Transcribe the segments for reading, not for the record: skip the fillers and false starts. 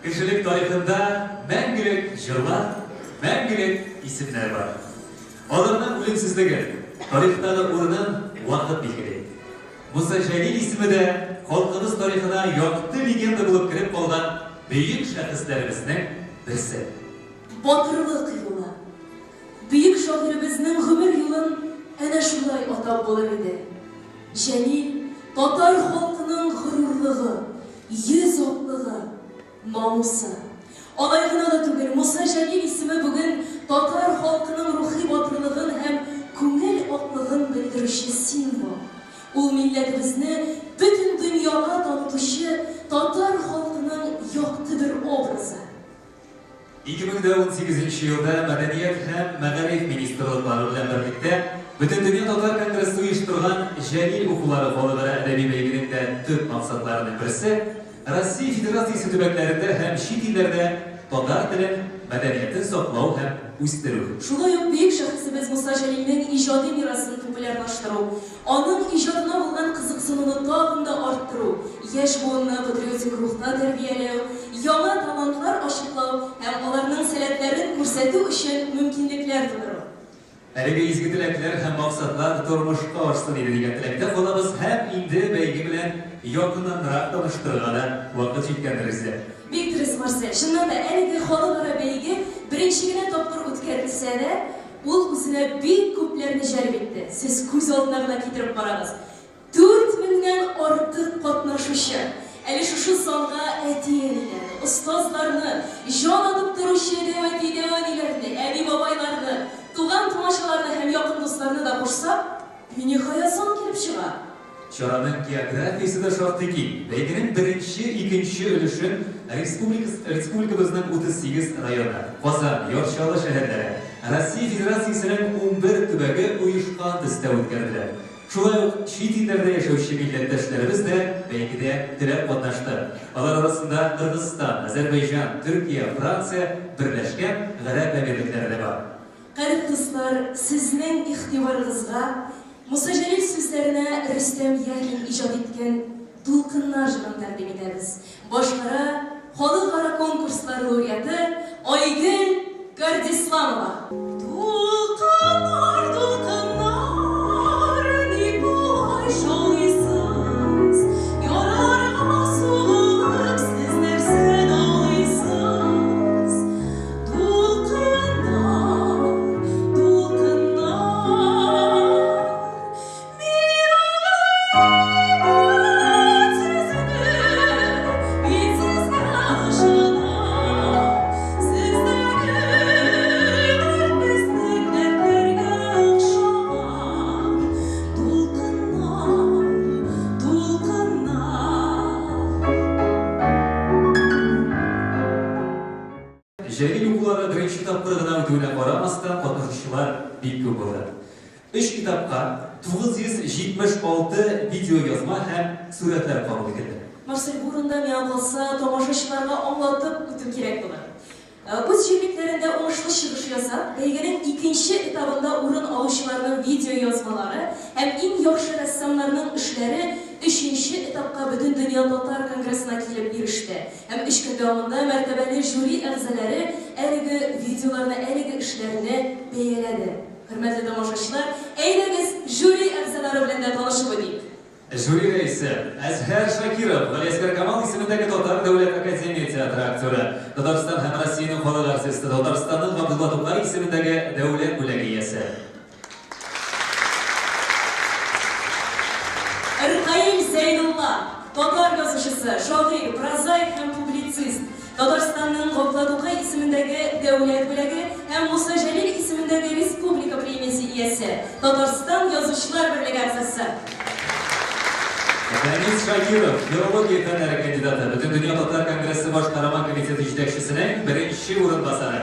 Kişilik tarihinde мәңгілік жырлар, мәңгілік isimler var. Adamın ölümsüzlüğü, tarihtagi o'rnin vaqt belgilaydi. Musa Jalil ismi de xalqimiz tarixine yoqti legenda bo'lib kirib qolgan buyuk shaxslarimizning birisi. Batırlık yolu. Büyük şairimizning ömür yolun ana şulay atab bo'lar edi. Jalil Tatar xalqining g'ururligi, yüz otligi, namusi. Alaygına da tugul Musa Jalil ismi bugün Tatar xalqining ruhiy batırlığın hem ko'ngil otlığın bildirişi simbol. Ул milletimizni bütün dünyaya tanıtışı Tatar xalqining yoqti bir obrazı. 2018 yılda Medeniyet hem Magarif Ministerliklari bilan birlikte Bütün Dünya Tatar Kongresi uyushtirgan Jalil o'quvlari xalqaro adabiy belgilikda tub maqsadlarining birisi Rossiya Federatsiyasi tubaklarida hem chet ellarda Tatar tili madaniyatini saqlaw hem o'stiruv. Şulay büyük şahsimiz Musa Jalil'nin ijadi mirasını popülerleştiruv, onun ijadına olan kızıksınını dağında arttırıv, yaş boğunna patriotik ruhna terbiyelev, yana talantlar aşıklav hem onların seletlerin көрсету için mümkünlükler tuturuv. Әлеге изге tilekler hem maksatlar turmuşqa aşsın edi degan tilekte qolamiz hem indi belgi bilan yakınanroq tanıştırganda vaqt yetgandirizde. Виктор Марсель, şundan da әлеге xalqaro belgi birinchigina topqir o'tkazilsa da, ul o'zine büyük ko'plarni jalb etdi. Siz ko'z oldingizga keltirib qarag'iz. 4000 dan ortiq qatnashuvchi, әле şu songa әтиелерni, ustozlarni, jon atib turuvchi devanilarni, әби бабайларni, туган tomoshalarni hem yaqin do'stlarni da qo'shsaq, nihoyat son kelib chiqadi. Şoranın geografiyası da şartdaki, belginin birinchi, ikinchi ülüşün Respublikamızın 38 rayonu, Qozon, Yoshali şehirleri, Rossiya Federatsiyasining 11 tubagi uyushgan tizda o'tkazdilar. Şulay chet ellarda yashovchi millatdoshlarimiz de belgida tilab qatnashdi. Ular orasida Qirg'iziston, Ozarbayjon, Turkiya, Fransiya birlashgan g'arb amirliklari da bor. Qadrli do'stlar, sizning ixtiyoringizga Musa Jalil sözlerine Rüstem Yakin icad etken Dulkınlar jığın təqdim ederiz. Başqara xalqaro konkurslar laureatı Aygül Gardislanova. Dulkınlar, dulkınlar, ne boş oysuz, yararıma soğuk sizler sedaysız. Dulkınlar, dulkınlar, Jalil o'quvlari birinchi kitoblardan o'tuvine qaramasdan qatnashuvchilar bek ko'p bo'ldi. 3 kitobga 976 video yozma hem suratlar qabul etildi. Marcel Burunda men qalsa tomoshachilarga anlatib o'tib kerak bo'ladi. O'z jirliklarida o'ngishli chiqish yasa, belgining ikkinchi etapida o'rin oluvchilarning video yozmalari hem eng yaxshi rassomlarning ishlari 3-etapga butun dunyo Tatar kongressina kelib berishdi. Hem 3 kun davomida martabali juri a'zolari әлеге videolarni, әлеге ishlarini beyladi. Hurmatli tomoshachilar, aylangiz juri a'zolari bilan tanishib o'taylik. Jüri reisi Azhar Shakirov, G'aliaskar Kamol ismidagi Tatar davlat akademiya teatri aktyori, Tatariston ham Rossiyaning xalq artisti, Tataristonning Abdulla To'qay ismidagi davlat bo'lagi egasi. Irqayil Zaynullah, Tatar yozuvchisi, shoir, prozaik ham publitsist. Tataristonning Abdulla To'qay ismidagi davlat bo'lagi ham Musa Jalil ismidagi Respublika premiyasi egasi, Tatariston yozuvchilar birligi a'zosi. Deniz Shakirov, filologiya fanlari kandidati, Butun Dunyo Tatar Kongresi boshqarma komiteti yetakchisining birinchi o'rinbosari.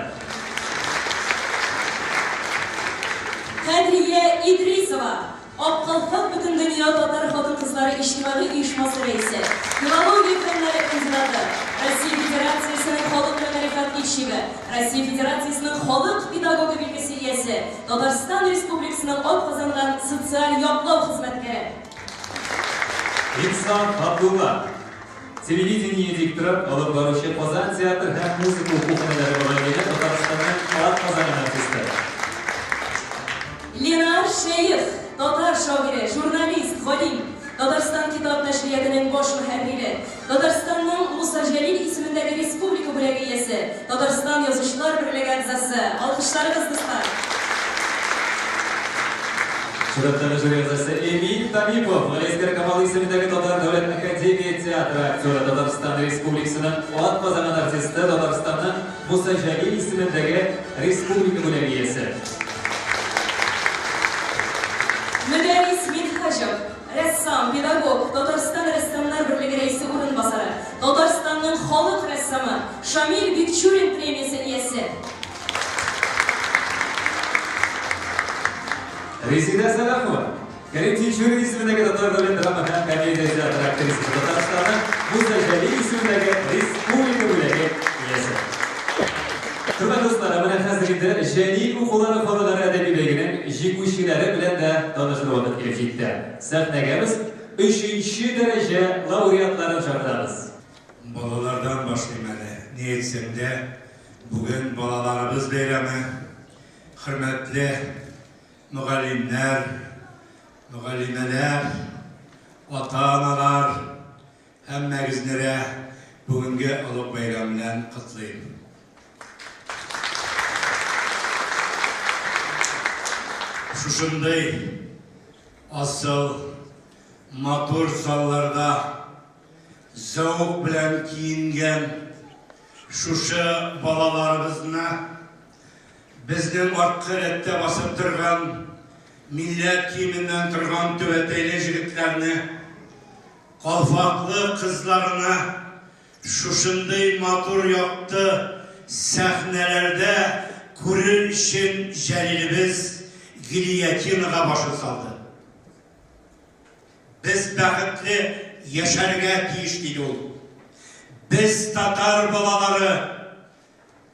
Kadriya Idrisova, Oqqalfoq Butun Dunyo Tatar xotin-qizlari ijtimoiy uyushmasi raisi, filologiya fanlari kandidati, Rossiya Federatsiyasining xalq ma'rifat kechishi, Rossiya Federatsiyasining xalq pedagogi belgisi egasi, Tatariston Respublikasining ot qozongan sotsial yoqlov xizmatkari. İnsan Abdullah, телевидение дикторы, алып баручы Казан театр һәм музыка оқушылары бөлімінде Татарстанның ат казан артисты. Ленар Шейх, татар шагыйре, журналист, галим, Татарстан китап нәшриятының баш мөхәррире, Татарстанның Муса Җәлил исемендәге республика бүләге иясе, Татарстан Язучылар берлеге әгъзасы. Алкышларыгыз дуслар. Шүрәттәне жюри әгъзасы Эмиль Табипов, Галиәсгар Камал исемендәге Татар дәүләт академия театры актеры, Татарстан Республикасының ат казан артисты, Татарстанның Муса Җәлил исемендәге республика бүләге иясе. Müderris Minhajov, ressam, pedagog, Татарстан рәссамнар берлеге рәисе урынбасары, Татарстанның халык рәссамы, Шамил Бикчурин премиясе иясе. Резида Сарафова, Каринтин Чурин исемендәге Татар дәүләт драма һәм комедия театры актрисасы, Татарстанның Муса Җәлил исемендәге республика бүләге иясе. Хөрмәтле дуслар, менә хәзер инде Җәлил укулары фонлары әдәби бәйгенең җиңүчеләре белән дә танышырга вакыт килеп җитте. Сәхнәгә без 3нче дәрәҗә лауреатларын чакырабыз. Балалардан башлыйм әле. Ни әйтсәм дә, бүген балаларыбыз бәйрәме. Хөрмәтле мөгаллимнәр, мөгаллимәләр, ата-аналар, һәммәгезне бүгенге олуг бәйрәм белән котлыйм. Шушындай асыл, матур залларда заук белән киенгән шушы балаларыбызны безнең артқы рәттә басып торган, милләт киеменнән торган түбәтәйле җегетләрне, калфаклы кызларны шушындай матур якты сәхнәләрдә күрер өчен Җәлилебез Гильятинага башын салды. Без бәхетле яшәргә тиеш диде ул. Без татар балалары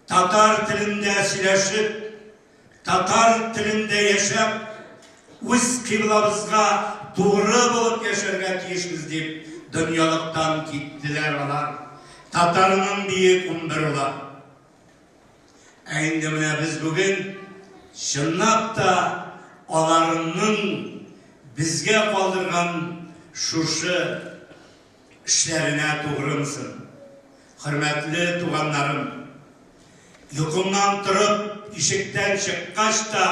татар телендә сөйләшеп, татар телендә яшәп, үз кыйблабызга тугры булып яшәргә тиешбез дип дөньялыктан киттеләр алар. Татарның биек 11 ула. Инде менә без бүген чынлап та аларның безгә калдырган шушы эшләренә тугрымсын. Хөрмәтле туганнарым, йокымнан торып, ишектән чыккач та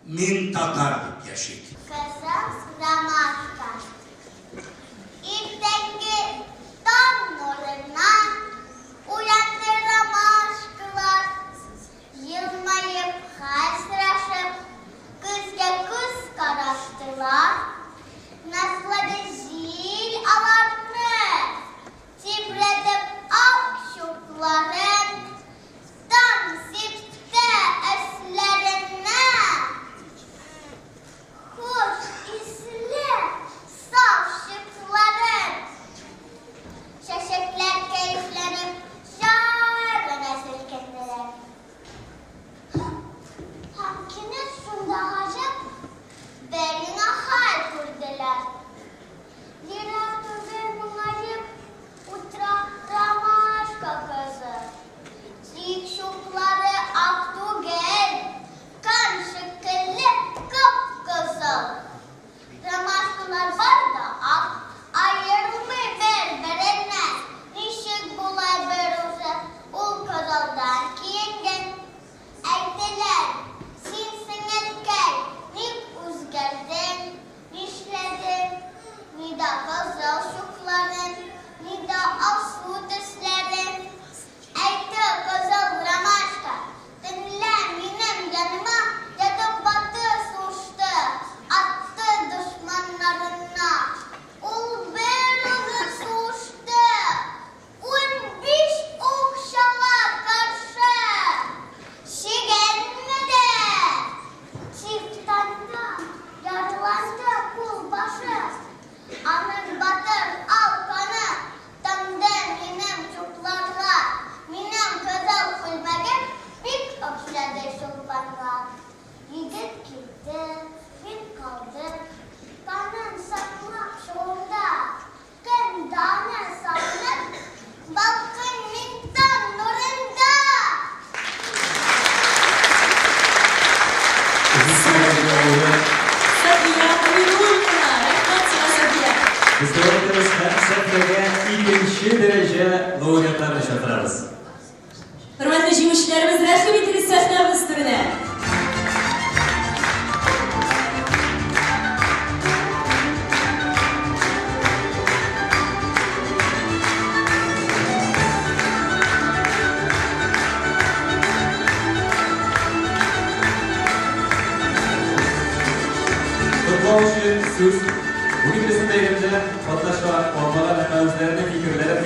мин татар дип яшим. Kuş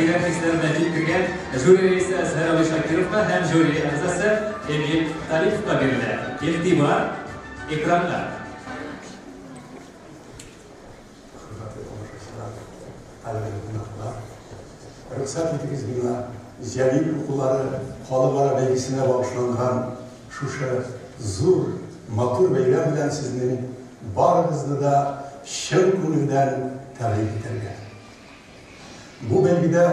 тирән хисләренә җиткергән жюри рәисе Әсгар Али Шакировка һәм жюри әгъзасы Эмиль Талиповка бирелә. Игътибар экранга. Рөхсәт итегез миңа Җәлил укулары халыкара бәйгесенә багышланган шушы зур, матур бәйрәм белән сезнең барыгызны да чын күңелдән тәбрик итәргә. Бу бәйгедә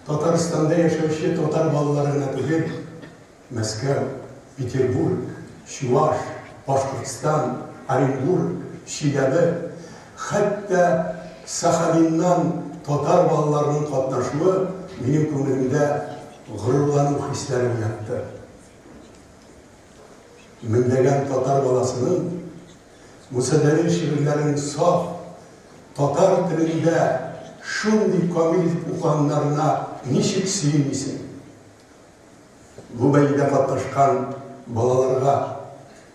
Татарстанда яшәүче татар балаларына түгел, Мәскәү, Петербург, Чуваш, Башкортстан, Оренбург, Чиләбе, хәтта Сахалиннан татар балаларының катнашуы минем күңелемдә горурлану хисләрен уятты. Меңләгән татар баласының Мусадәри шигырьләрен саф татар телендә шундый камил укыганнарына ничек сөймисең? Бу бәйгедә катнашкан балаларга,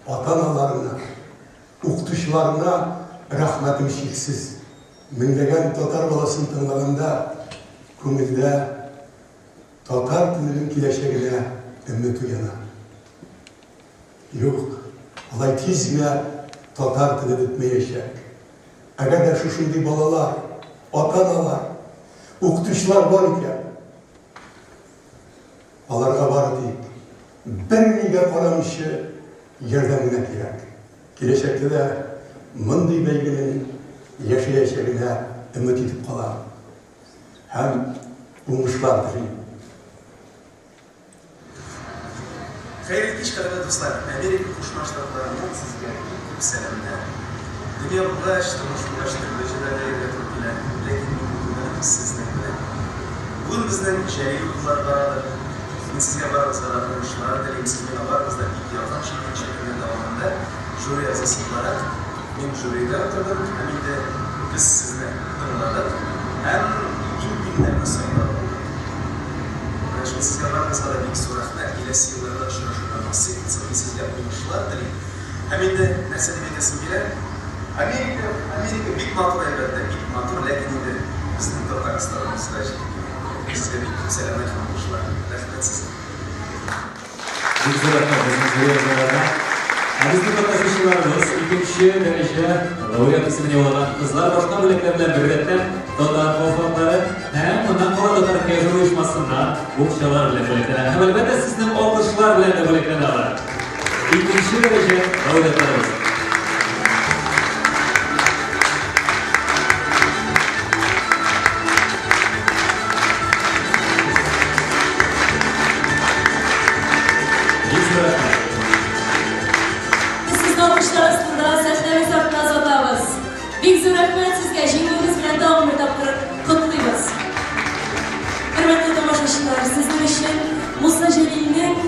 ата-аналарына, укытучыларына рәхмәтем чиксез. Меңләгән татар баласын тыңлаганда күңелдә татар теленең киләчәгенә өмет уяна. Юк, алай тиз генә татар теле бетмәячәк. Әгәр дә шушындый балалар, ата-аналар, укытучылар бар икән, аларга бары тик бернигә карамыйча ярдәм генә кирәк. Киләчәктә дә мондый бәйгенең яшәячәгенә өмет итеп калам. Һәм уңышлар телим. Хәйрле кич, кадерле дуслар. Америка Кушма Штатларыннан сезгә күп сәламнар. Дөнья бугач, тормыш бугач төрле җирләргә йөргән килә, ләкин бүген сезнең белән. Бүген безнең җәлил укулар барадыр. Мин сезгә барыгызга да уңышлар телим. Сезгә барыгызда бик ялган шикелле дәвамында жюри әгъзасы буларак мин жюридә утырдым, һәм инде без сезне тыңладык һәм иң сайладык. Шул сезгә барыгызга да бик зур рәхмәт. Киләсе елларда очрашырга насыйп булсын, сезгә уңышлар телим. Һәм инде нәрсә дип әйтәсем килә? Америка бик матур, әлбәттә, бик матур, ләкин инде безнең Татарстаныбызда сезгә бик күп сәламләр һәм уңышлар. Рәхмәт сезгә. Бик зур рәхмәт безнең жюри. Bizning qatnashuvchilarimiz ikkinchi daraja laureat ismini olagan qizlar boshqa bo'laklar bilan birgalikda Tatar muvaffaqlari ham undan qora Tatar kayfiyat uyushmasidan o'qishalar bilan bo'laklar. Ham albatta sizning olqishlar bilan da bo'laklanadi. Ikkinchi daraja laureatlarimiz. Big zor rəhmət sizə jingimiz bilan davam etib qutlayırıq. Hörmətli tamaşaçılar, sizin üçün Musa Cəlilin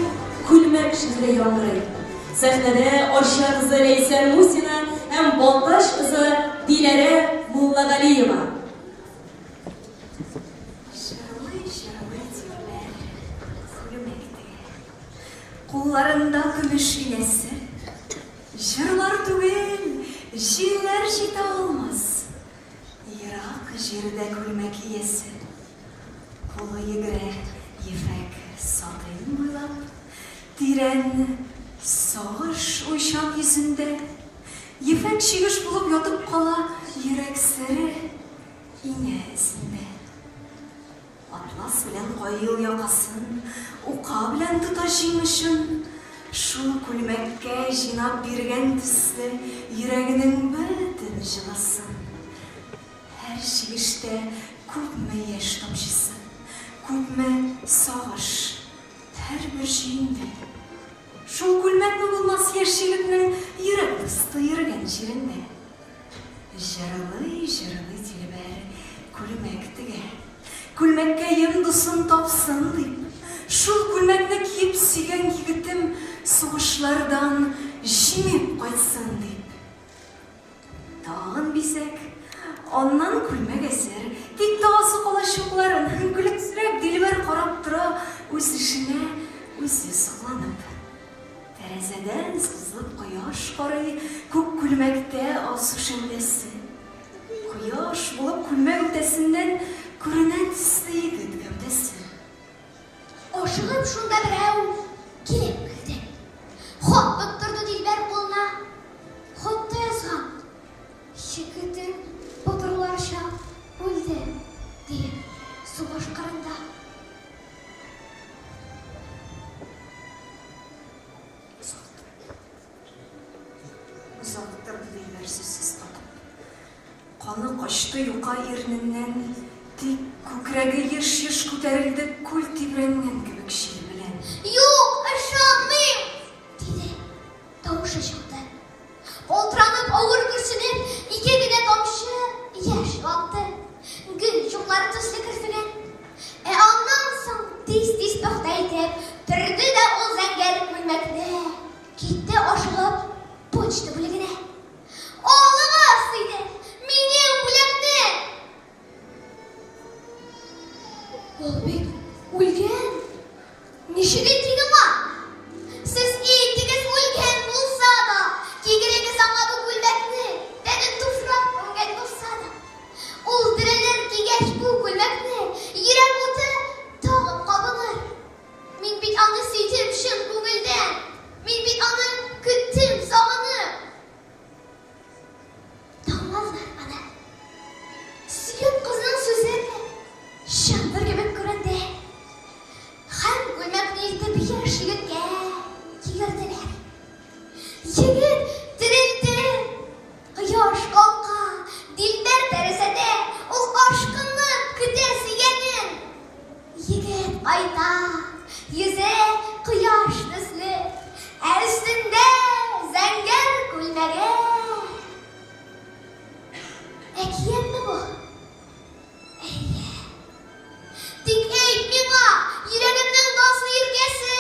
Kulmək şeiri yanırır. Səhnədə Arşa qızı Leysan Musina həm Baltaş qızı Dilərə Mullağaliyeva. Қолларында күміш инесі, жырлар түгел, жерлер жете алмас. Ирақ жерде күлмек иесі, қолы егірі, ефек сатайын бойлап, тирен сағыш ойшан езінде, ефек шегіш болып ятып қала, ерек сірі ине ізінде. Атлас білен қойыл яқасын, уқа білен тұта жеңішін, шул күлмәккә жинап берген төсле йөрәгенең бөтен җылысын. Һәр шигештә күпме яшь тамчысы, күпме сагыш, һәрбер җиңдә. Шул күлмәкне булмас яшьлекнең йөрәк дусты йөргән җирендә. Җырлый дилбәр күлмәк тегә, күлмәккә ем дусын тапсын дип. Шул күлмәкне киеп сөйгән егетем сугышлардан җиңеп кайтсын дип. Тагын бисәк, аннан күлмәк әсер, тик тагысы калачакларын күлексерәп дилбәр карап тора, үз эшенә үзе сокланып. Тәрәзәдән сызылып кояш карый, күк күлмәктә асу шәүләсе. Кояш булып күлмәк үтәсеннән күренә төсле егет гәүдәсе. Ашыгып шунда берәү килеп килде. Хат тоттырды Дилбәр кулына. Хатта язган. Егетең батырларча үлде, дип сугыш кырында. Озактырды Дилбәр сүзсез катып. Каны качты юка ирненнән, тик күкрәге еш-еш күтәрелде күл тибрәнгән кебек шил белән. Юк, ышанмыйм, диде. Тавышы чыкты. Калтыранып, авыр күрсенеп, ике генә тамчы яшь акты. Гөл юклары төсле керфегән. Аннан соң тиз-тиз тохтайтып, төрде дә ул зәңгәр күлмәкне. Китте ашыгып почта бүлегенә. Алыгыз, диде, минем бүләкне. Ул бит үлгән. Ничек әйтегез? Сез әйтегез үлгән булса да, кигерегез аңа бу күлмәкне, тәне туфрак күнгән булса да. Ул терелер кигәч бу күлмәкне, йөрәк уты тагын кабыныр. Мин бит аны сөйтеп чын күңелдән, мин бит аны көттем сагынып. Таңлазар аны. Сөйгән кызның сүзләре шандыр кебек күренде. Һәм күлмәкне илтеп яшь егеткә кигерделәр. Егет терелде. Кояш калка, Дилбәр тәрәзәдә, ул ашкынып көтә сөйгәнен. Егет кайта, йөзе кояш төсле, ә өстендә зәңгәр күлмәге. Әкиятме бу? Әйе. Тик әйт миңа, йөрәгемнең назлы иркәсе,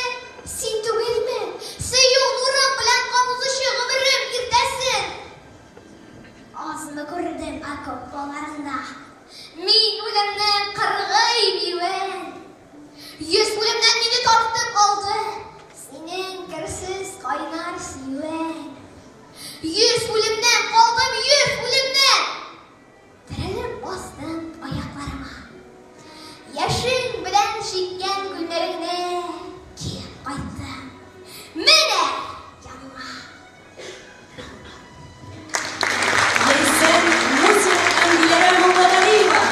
син түгелме? Сөю нурым белән кабузучы гомерем иртәсен. Азмы күрдем окоп баларында. Мин үлемнең кыргый биюен. 100 үлемнән мине тартып алды. Синең керсез кайнар сөюен. 100 үлемнән калдым, 100 үлемнән. Терелеп бастым аякларыма. Яшең белән чиккән күлмәгеңне киеп кайттым. Менә яныңа. Ләйсән Мусин Әмдиләрә Мулладалиева.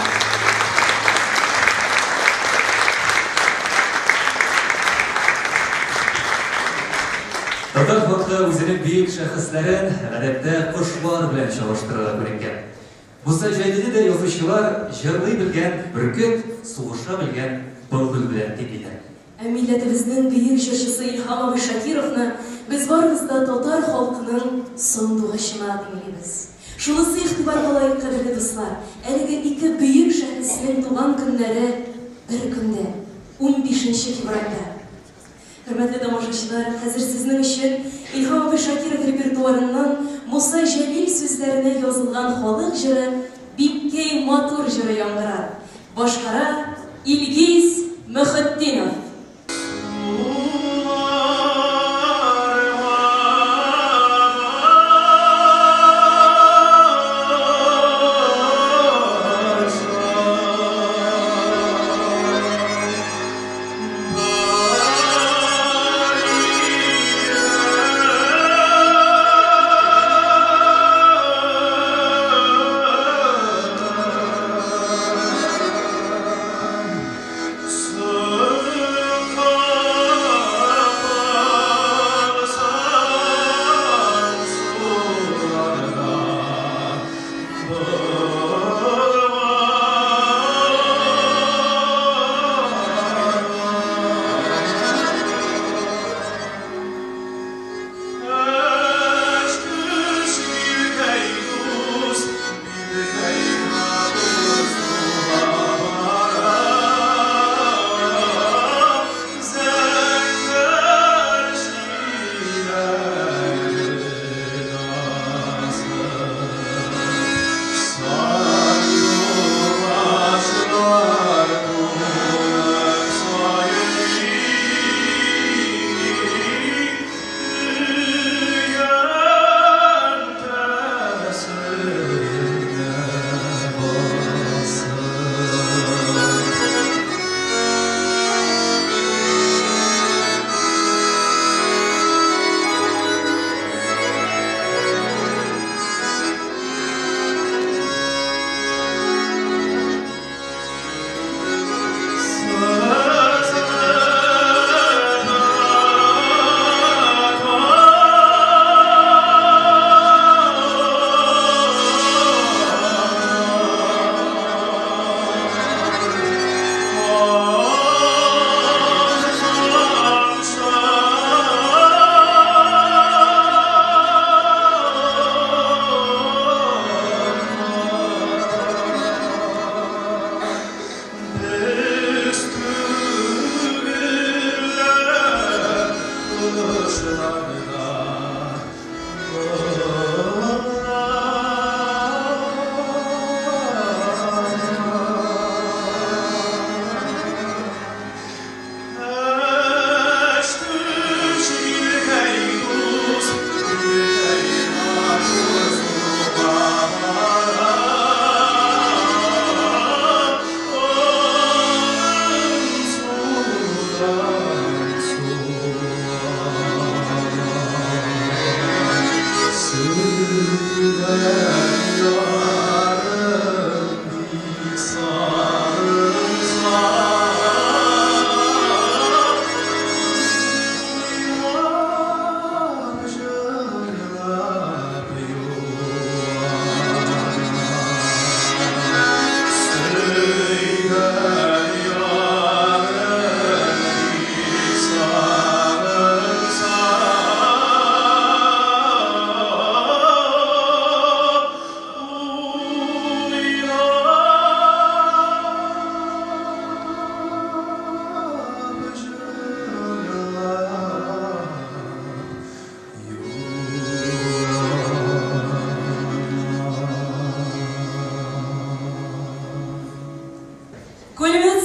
Татар халкы үзенең бөек шәхесләрен гадәттә кошлар белән чагыштыра күренгән. Буса җәдиде дә язучылар җырлый белгән бөркет, сугыша белгән былбыл белән тиңлиләр. Ә милләтебезнең бөек җырчысы Илһам абый Шакировны без барыбыз да татар халкының сандугачына тиңлибез. Шунысы игътибарга лаек, кадерле дуслар, әлеге ике бөек шәхеснең туган көннәре бер көндә, 15 февральдә. Хөрмәтле тамашачылар, хәзер сезнең өчен Илһам абый Шакиров репертуарыннан Муса Җәлил сүзләренә язылган халык җыры «Биккәй матур» җыры яңгырар. Башкара Илгиз Мөхетдинов. Sir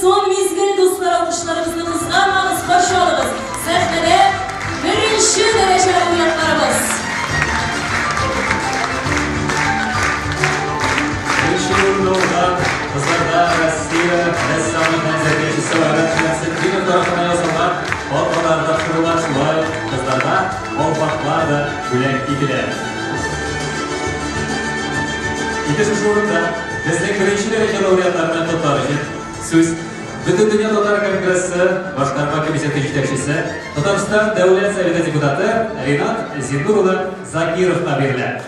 son mezgil dostlar alkışlarımızı kızlarmanız karşı alınız. Sahnede birinci derece laureatlarımız. Şuurluğundan kızlarda Rossiya ressamın benzerleşisi öğretmen Sentino tarafına yazılan ortalarda kurulan şulay kızlarda olmaklar da bülek idiler. İkinci şuurunda bizning birinchi derece laureatlarından to'xtalishi so'z Butun Dunyo Tatar Kongressi boshqarma komissiyasi yetakchisi Tatariston davlat saylovida deputati Rinat Zinuruli Zakirovga beriladi.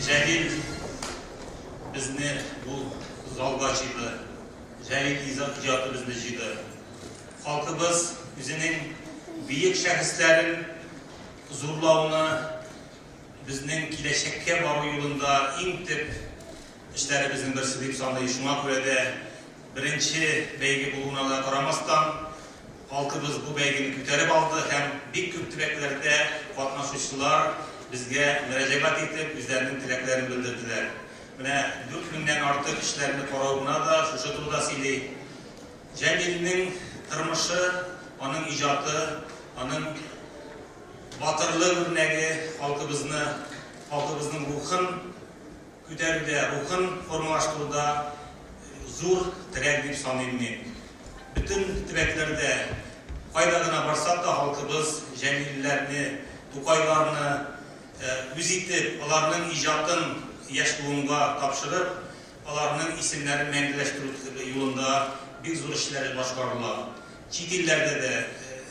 Jalil bizni bu zalga chiqdi. Jalil ijodi bizni chiqdi. Xalqimiz o'zining buyuk shaxslarning zo'rlovini bizning kelajakka boruv yo'lida eng tep ishlarimizni birisi deb sanaymiz. Shunga ko'ra da birinchi bayga bo'lganiga qaramasdan xalqimiz bu baygini ko'tarib oldi ham bek ko'p tilaklarda qatnashuvchilar bizga murojaat etib o'zlarining tilaklarini bildirdilar. Mana 4 kundan ortiq ishlarni qarovuna da shu turda sili Jalilning turmushi, onun ijodi, onun batırlık örneği halkımızın ruhun ko'taruvda, ruhun formalaştıruvda zo'r tilak deb sanayman. Bütün tilaklerde faydagina barsak da halkımız Jalillarni, To'qaylarni o'z etib, ularning ijodin yosh bugunga topshirib, ularning isimlarini mangulashtirish yo'lida bir zo'r ishlar boshqariladi. Chet ellarda da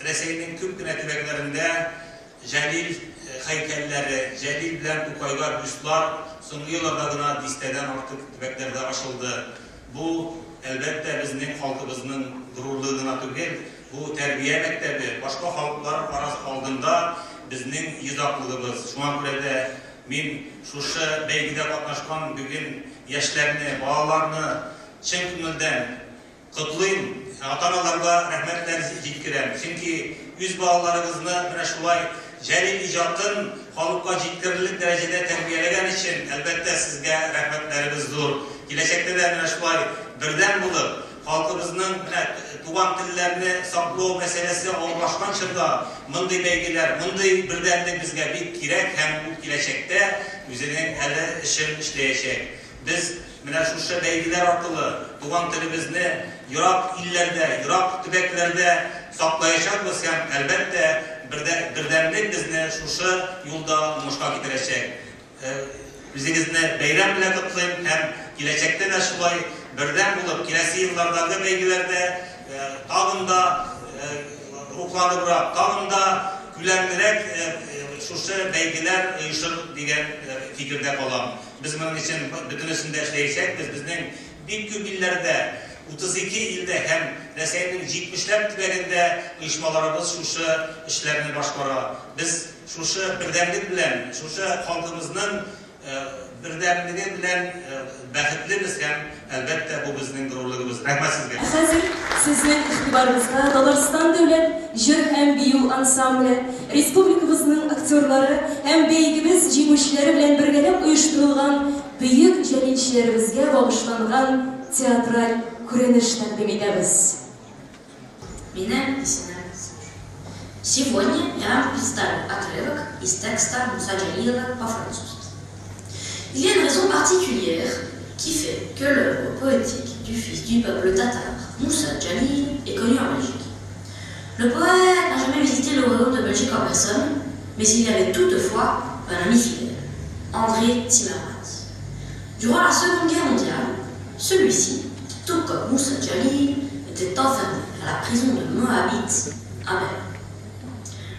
Rossiyaning ko'pgina tuvaklarında Jalil haykalleri, Jalil bilan To'qayga büstlar so'nggi yillardagina disteden ortiq tuvaklarda ochildi. Bu albatta bizning xalqimizning g'ururligina tugul, bu tarbiya maktabi boshqa xalqlar oldinda bizning yizoqligimiz. Shunga ko'ra da men shu baygida qatnashgan bugun yoshlarni, bolalarni chin ko'ngildan qutlayım. Ata-onalarga rahmatlar yetkazim. Chunki o'z bolalarimizni mana shulay Jalil ijodin xalqqa yetkazilib darajada tarbiyalagan uchun albatta sizga rahmatlarimiz zo'r. Kelajakda da mana shulay birdan bo'lib xalqimizning tugan tillarini saqlov masalasi og'irlashgan chog'da bunday belgilar, bunday birdanlik bizga bek kerak ham bu kelajakda o'zining hali ishini ishlayajak. Biz mana shu belgilar orqali tugan tilimizni yiroq illarda, yiroq tubaklarda saqlayacakmiz ham albatta birdamlik bizni shu yo'lda mushqa ketirajak. O'zingizni bayram bilan qutlayman ham kelajakda da shulay birdan bo'lib kelasi yillardagi belgilarda tag'inda ruhlanibroq, tag'inda ko'lamliroq shu belgilar uyushtir degan fikrda qolaman. Biz bunun için bütün üstünde işleyecek, bizning bir ko'p illarda 32 ilde hem Rossiyaning 70'ler tüberinde uyushmalarimiz shu ishlarni boshqaradi. Biz shu birdamlik bilan, shu xalqimizning birdamligi bilan baxtlimiz ham albatta bu bizning g'ururligimiz. Rahmat sizga. Hozir sizning ixtiboringizga Tatariston davlat jir ham biyu ansambli, respublikamizning aktyorlari ham beygimiz jing'ishlari bilan birgalab uyushtirilgan buyuk jalilchilarimizga bag'ishlangan teatral ko'rinish taqdim etamiz. Меня ismim. Сегодня я вам представлю отрывок из текста Муса Джалилова по-французски. Il y a une raison particulière qui fait que l'œuvre poétique du fils du peuple tatar, Moussa Jalil, est connue en Belgique. Le poète n'a jamais visité le royaume de Belgique en personne, mais il y avait toutefois un ami fidèle, André Timmermans. Durant la Seconde Guerre mondiale, celui-ci, tout comme Moussa Jalil, était enfermé à la prison de Moabit à Berlin.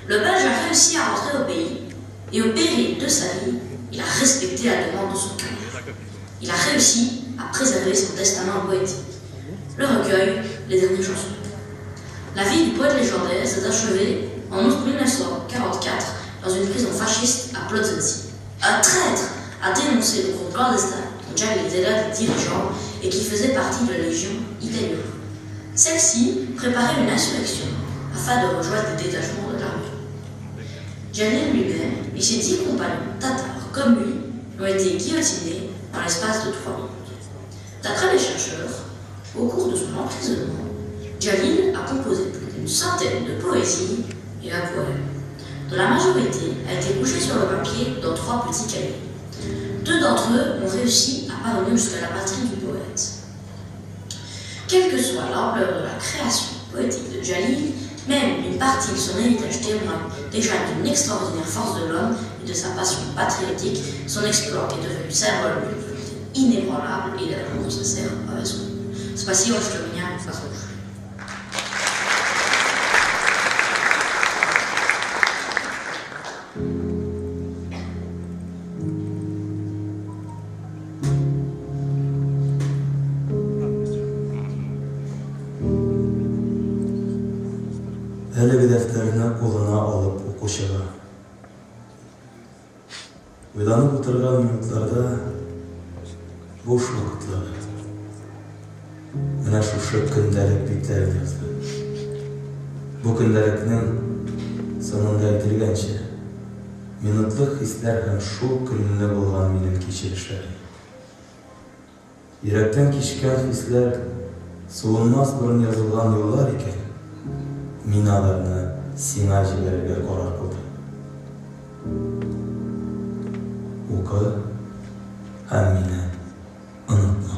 Le Belge a réussi à rentrer au pays, et au péril de sa vie, il a respecté la demande de son cœur. Il a réussi à préserver son testament poétique. Le recueil, les dernières chansons. La vie du poète légendaire s'est achevée en août 1944 dans une prison fasciste à Plötzensee. Un traître a dénoncé le groupe clandestin dont Jalil était l'un des dirigeants et qui faisait partie de la Légion italienne. Celle-ci préparait une insurrection afin de rejoindre les détachements de l'armée. Jalil lui-même et ses 10 compagnons tatars comme lui ont été guillotinés dans l'espace de 3 minutes. D'après les chercheurs, au cours de son emprisonnement, Jalil a composé plus d'une centaine de poésies et un poème, dont la majorité a été couchée sur le papier dans 3 petits cahiers. 2 d'entre eux ont réussi à parvenir jusqu'à la patrie du poète. Quelle que soit l'ampleur de la création poétique de Jalil, même une partie de son héritage témoigne déjà d'une extraordinaire force de l'homme et de sa passion patriotique. Son exploit est devenu symbole d'une volonté inébranlable et d'un amour sincère à raison. Спасибо, что меня послушали. Әлеге дәфтәрне кулына алып укучыга. Уйланып утырган минутларда буш вакытлар. Менә шушы көндәлек битләрен язды. Бу көндәлекнең сонында әйтелгәнчә, минутлык хисләр һәм шул көнне булган минем кичерешләр. Йөрәктән кичкән хисләр суынмас борын язылган юллар икән. Мин аларны сиңа җибәрергә карар кылдым. Укы һәм мине онытма.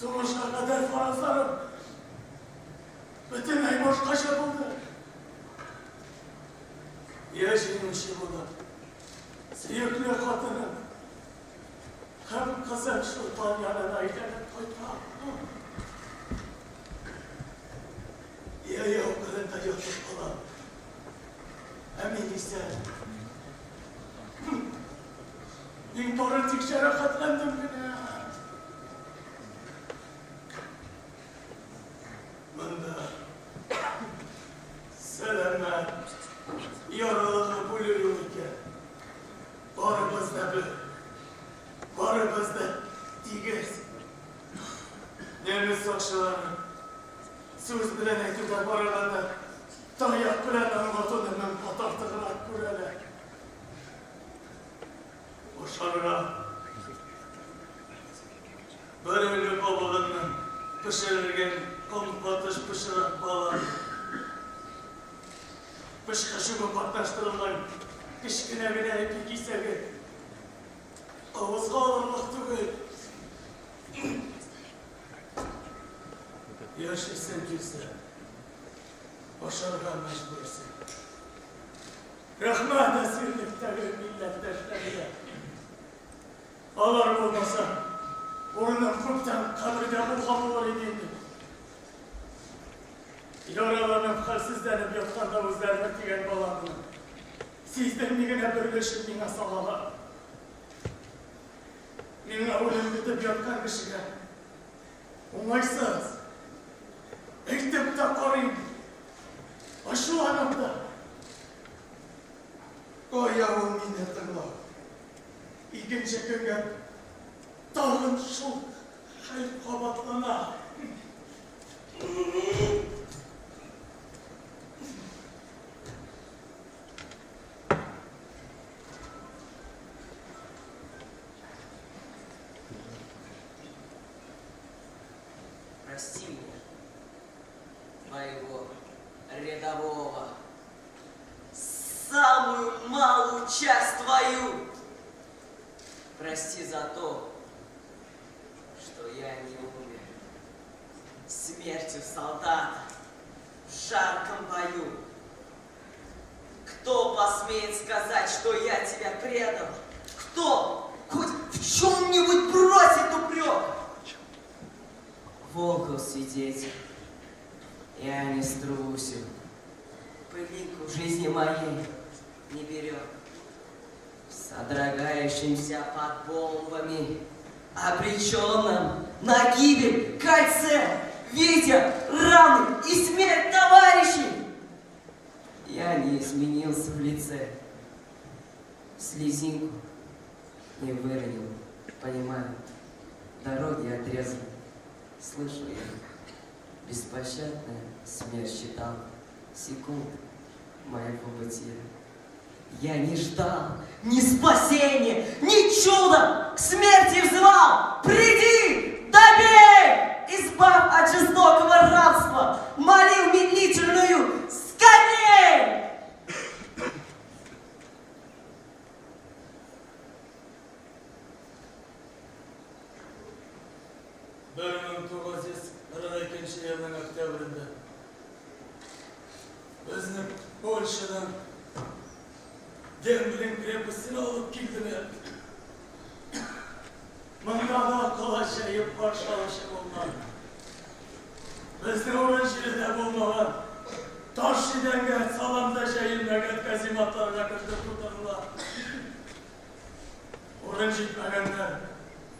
Soğuşa kadar farazlarım bütün ay boşqa buldu. Yaşayın işi bunu. Sıyıklı kadının hem kızın sultan yanına giderek koydu. Ya okulunda yokluk olan. Emin ise bin politik şerakatlendim bile. Bunda selamet, yoruluğu buluyorken barımızda diğer nemiz sakşılarını söz bilen ektirde barılarında dayak bilen anlatıdığının patartığına kurele. Boşarına böyle babalığının pişirirken kompatış pişiren balar. Pışkaşımı patlaştırılan kışkine bile epik isegi. Avızga alırmak tügül. Yaşasın gülse, başarılan mecbursun. Rahmet esirlikleri milletleşlerine. Alar olmasa, onun kurttan kabride bulgamı edildi. Yaralanıp halsizlenip yatkanda özlerine tigen balanını. Sizden migine birleşip mine sağala. Mine ölüm bitip yatkan kişiye. Umaysız. Ektepte koruyun. Aşı anamda. O yavrum minnetimle. İkinci günge dağın şu hayır kabatlana. Прости меня, моего рядового, самую малую часть твою. Прости за то, что я не умер смертью солдата в жарком бою. Кто посмеет сказать, что я тебя предал? Кто хоть в чем-нибудь бросит упрек? Волков свидетель, я не струсил, пылинку жизни моей не берег. Содрогающимся под бомбами, обреченным на гибель кольце, видя раны и смерть товарищей, я не изменился в лице, слезинку не выронил, понимаю, дороги отрезал. Слышу я, беспощадная смерть считал секунд моего бытия. Я не ждал ни спасения, ни чуда, к смерти взывал. Приди, добей, избавь от жестокого рабства, молил медлительную, скорей! Yılın oktyabrında bizni Polşadan Demblin krepasini alıp girdiler. Mındada kolaşayıp parçalaşıp olmalı. Bizni oranjiride bulmalar. Taşşidenge salamda şehirmeket kazimatlarına kırdı kurtarılar. Oranjitmegenler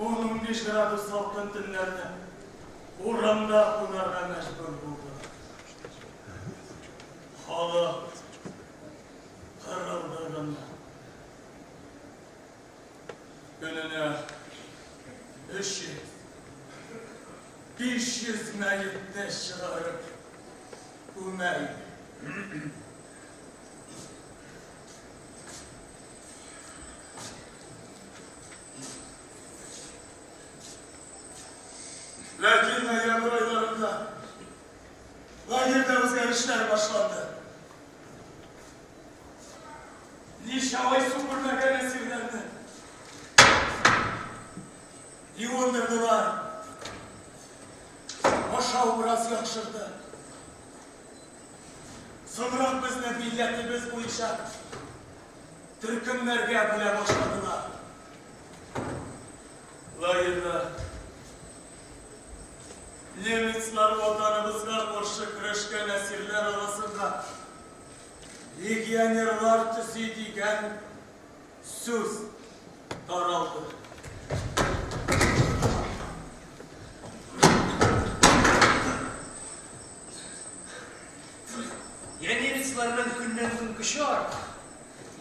10-15 gradus salkın tünlerde uğramda bunlarla meşgul buldular. Halı kırıldığında gününe 500 meyitte çıkarıp bu meyit lakin noyabr aylarında лагерде özgürlükler başlandı. Nişavay süpürmegen esirlerini yuvundurdular. жау біраз яқшырды. Соңырақ біздің милләтіміз бойынша түркімдерге біле башладылар. Лайында немецлар отанымызға қарсы күрескен әсерлер арасында легионерлар түсі деген сөз таралды. Я немецларның күннен күн күші артық.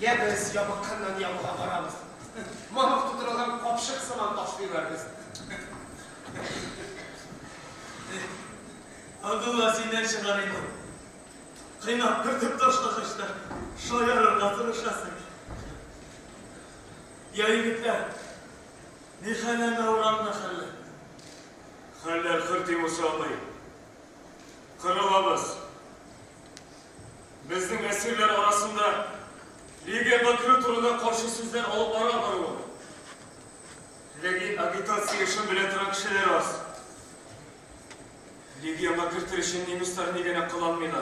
Я біз ябыққаннан ябыға барамыз. Мамық тұтырылған қопшық сыман ташлай бердіз. Абдулла сенен шығар еді. Қинап кіртіп ташлағышты. Шойырырға тұрышасың. Я егітлер, не хәлі наурамда хәлі? Хәлләр қыртым ұшалмай. Қырылабыз. Біздің әсерлер арасында легионға кіру турында қарсы сөздер алып бара баруы. Легин агитация үшін біле тұрған кішілер аз. Легионға кіртір үшін немістер негені қыланмайды.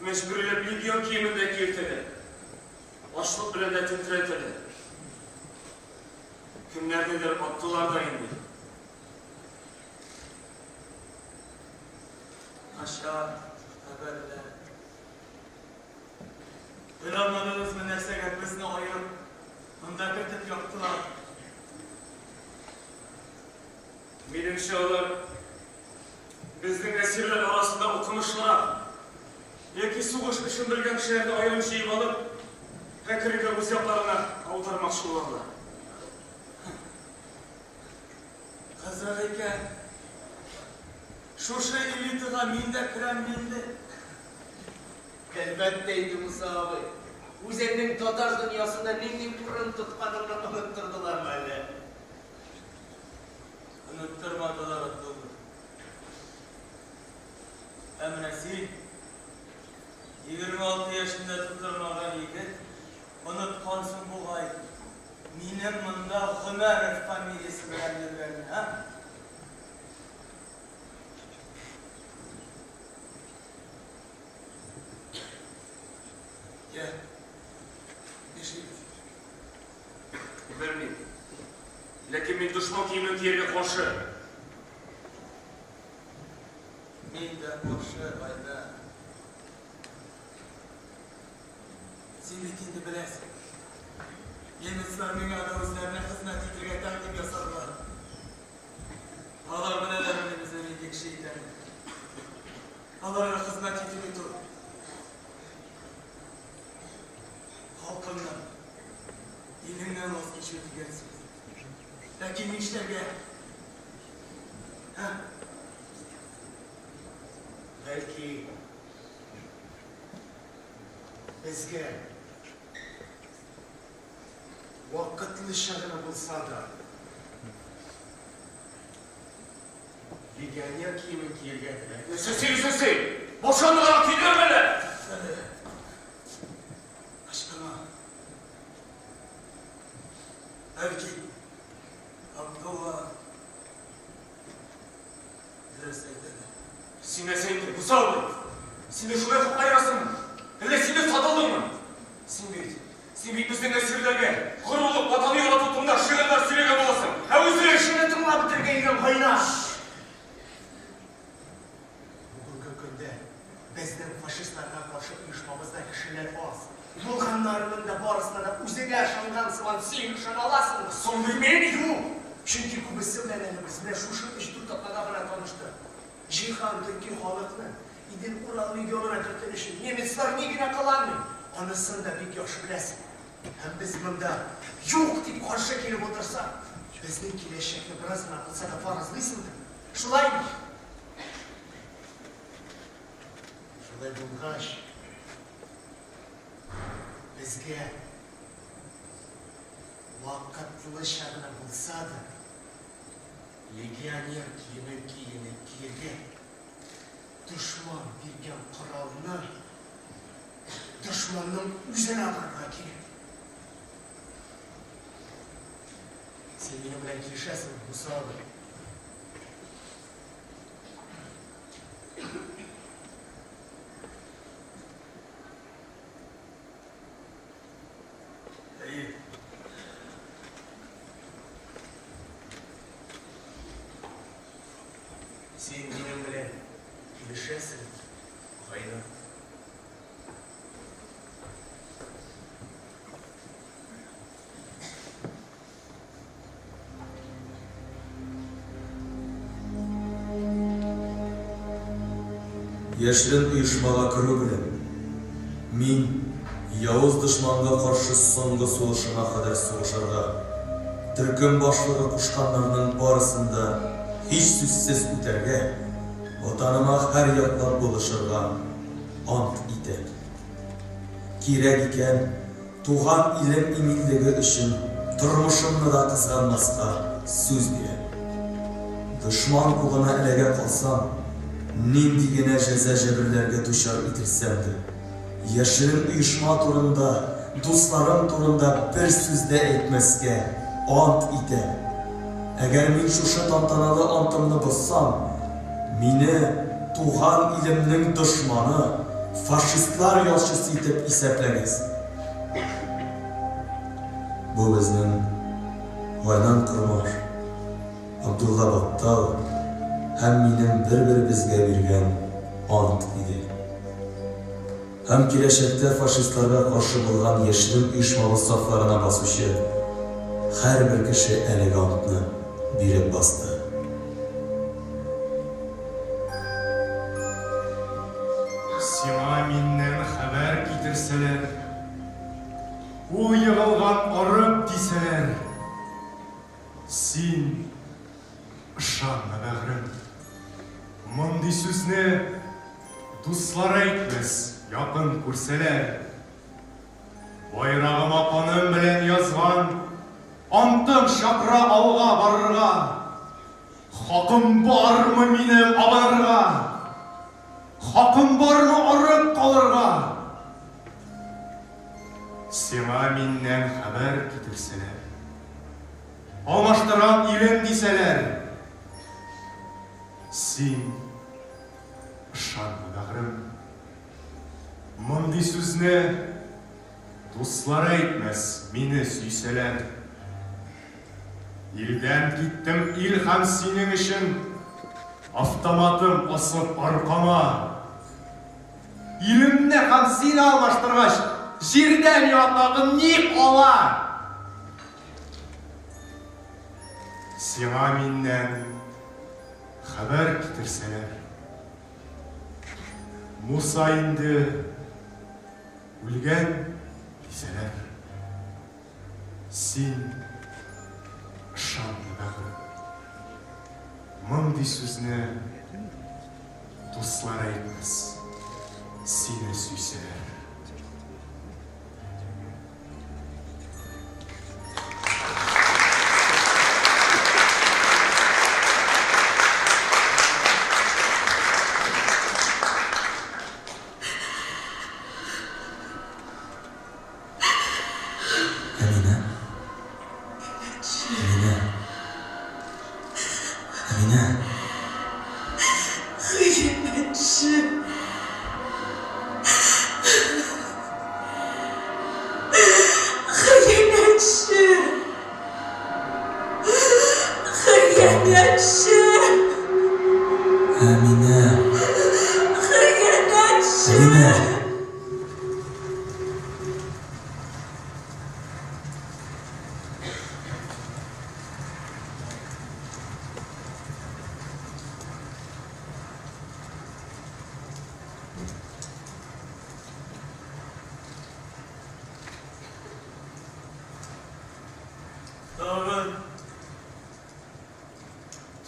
Мәжбүрлеп легион киімінде келтеді. Ашлық білен де тінтіретеді. Кімдердедер аттылар да енді. Аша, әбәлі. Біланманыңыз мен нәрсеге бізді ойып, мұнда кіртіп яқтылар. Меніңше олар біздің әсерлер арасында оқымышылар. Екі суғыш үшін білген кішілерді айырым жиып алып, әкірігі өз яқтарына аудармақшы оларлар. Қызық екен, шошы элитаға мен де кірем менде. Әлбәтте еді Мұса абай. Өзеннің татар дүниясында ненден тұрын тұтқанымды ұмыттырдылар ма әлі? Ұмыттырмадылар Абдулла. Әміне сен 26 yaşında тұтырмаған егіт, ұнытқансың бұғай. Менің мұнда Ғұмәров фамилиясы білен жүргенін, ha? Ya, ne şey? Bilmeyim. Lakin men düşman kiyimin yerine qarşı. Men de qarşı, ayda. Sen ekindi biləsən. Nemetsler dünyada özlerine hizmet ettirge təqdim yasadılar. Alar bilələrini bizə mendik şeydən. Alara hizmet ettirge dur. Halkından, dininden vazgeçiyor diyersiniz. Lakin işlerge, Belki bizge vakitli şahına bulsa da legioner kimin kiyirgenine. Sesi! Boşandılar atıyla böyle! Aşkına, belki Abdullah dürüstledi. Sine seydi, bu sağlık. Sine şuraya ayırasın mı? Hele sine satıldın mı? Sin bizden esirlerge, kurulup vatanı yola tuttuğunda şiirler sürege bulasın. Ha üzüle Şimdi tımla bitirgeyden hayna. Bugünkü günde bizden faşistlerden karşı uyuşmamızda kişiler az. Bulganlarının da barısına da üzeri yaşangan sıvan seyirşen alasın. Son bilmeyen yok. Çünkü kubisilenlerimiz ne şuşu iş tutakla bana tanıştı. Cihan Türkiye halatını, İdil Ural Legionuna götürüşün Nemetsler negine kalan mı? Anısını da bir yaşı bilesin. Hem biz bunda yok deyip karşı kelip otursa, bizden kileşekli birazına kılsa da farazlıysındır. Şulay mı? Şulay bulgaç. Bizge vakitli şarına bulsa da legioner kiyini kiyirge düşman bilgen kuralını düşmanın üzerine alırga kerak. Sen benim bilen kelişesin Musa abi. Сен минем белән килешәсең, Гайнан. Яшерен оешмага керү белән мин явыз дошманга каршы соңгы сугышына кадәр сугышырга, төркем башлыгы кушканнарның барысын да һич сүзсез үтәргә, ватаныма һәр яклап булышырга ант итәм. Кирәк икән, туган илем иминлеге өчен тормышымны да кызганмаска сүз бирәм. Дошман кулына эләгә калсам, нинди генә җәза җәберләргә дучар ителсәм дә, яшерен оешма турында, дусларым турында бер сүз дә әйтмәскә ант итәм. Әгәр мин шушы тантаналы антымны бозсам, мине туган илемнең дошманы, фашистлар ялчысы итеп исәпләгез. Бу безнең Гайнан Кормаш, Абдулла Баттал һәм минем бер-беребезгә биргән ант иде. Һәм киләчәктә фашистларга каршы булган яшерен оешмабыз сафларына басучы һәрбер кеше әлеге антны биреп басты. Сиңа миннән хәбәр китерсәләр, ул егылган арып дисәләр, син ышанма, бәгърем. Мондый сүзне дуслар әйтмәс, якын күрсәләр. Байрагыма каным белән язган, антым чакыра алга барырга. Хакым бармы минем абарырга? Хакым бармы арып калырга? Сиңа миннән хәбәр китерсәләр, алмаштырган илем дисәләр, син ышанма, бәгърем. Мондый сүзне дуслар әйтмәс, мине сөйсәләр. Илдән киттем ил һәм синең өчен, автоматым асып аркама. Илемне һәм сине алмаштыргач, җирдән ятагым ни кала? Сиңа миннән хәбәр китерсәләр, Муса инде үлгән дисәләр, син ышанма, бәгърем. Мондый сүзне дуслар әйтмәс, сине сөйсәләр.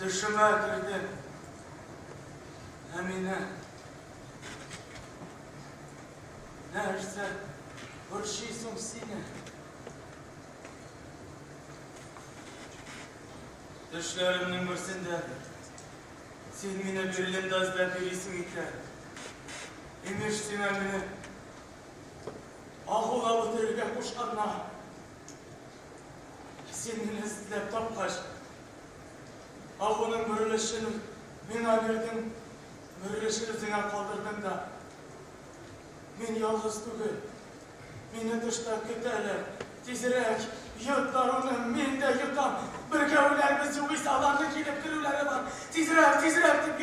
Төшемә керде, Әминә. Нәрсә борчыйсың сине? Төшләремнең берсендә син мине Берлинда эзләп йөрисең икән. Имеш, син мине агула үтәргә кушканнар. Син мине эзләп тапкач, Агуның бөрелешен миңа бирдең, бөрелешен үзеңә калдырдың да. Мин ялгыз түгел, мине тышта көтәләр. Тизрәк, йотларны мин дә йотам. Бергә үләрбез, югыйсә аларның килеп керүләре бар. Тизрәк, дип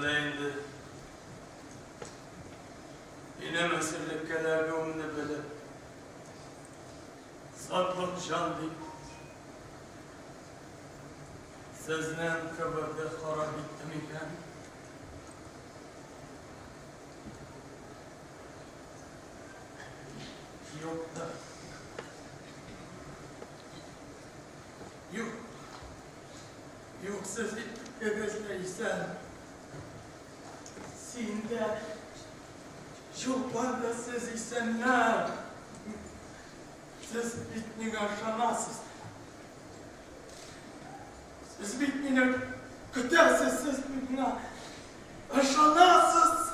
Bileydi. Yine mesellikkelerge onu böyle. Saklık canlı. Sizden kabirde kara bittim iken. Yok da. Yok. Yok siz gözleysen. Sinde. Yok bana siz isenler. Siz bitmini aşamazsınız. Siz bitmini kütersiz, siz bitmini aşamazsınız.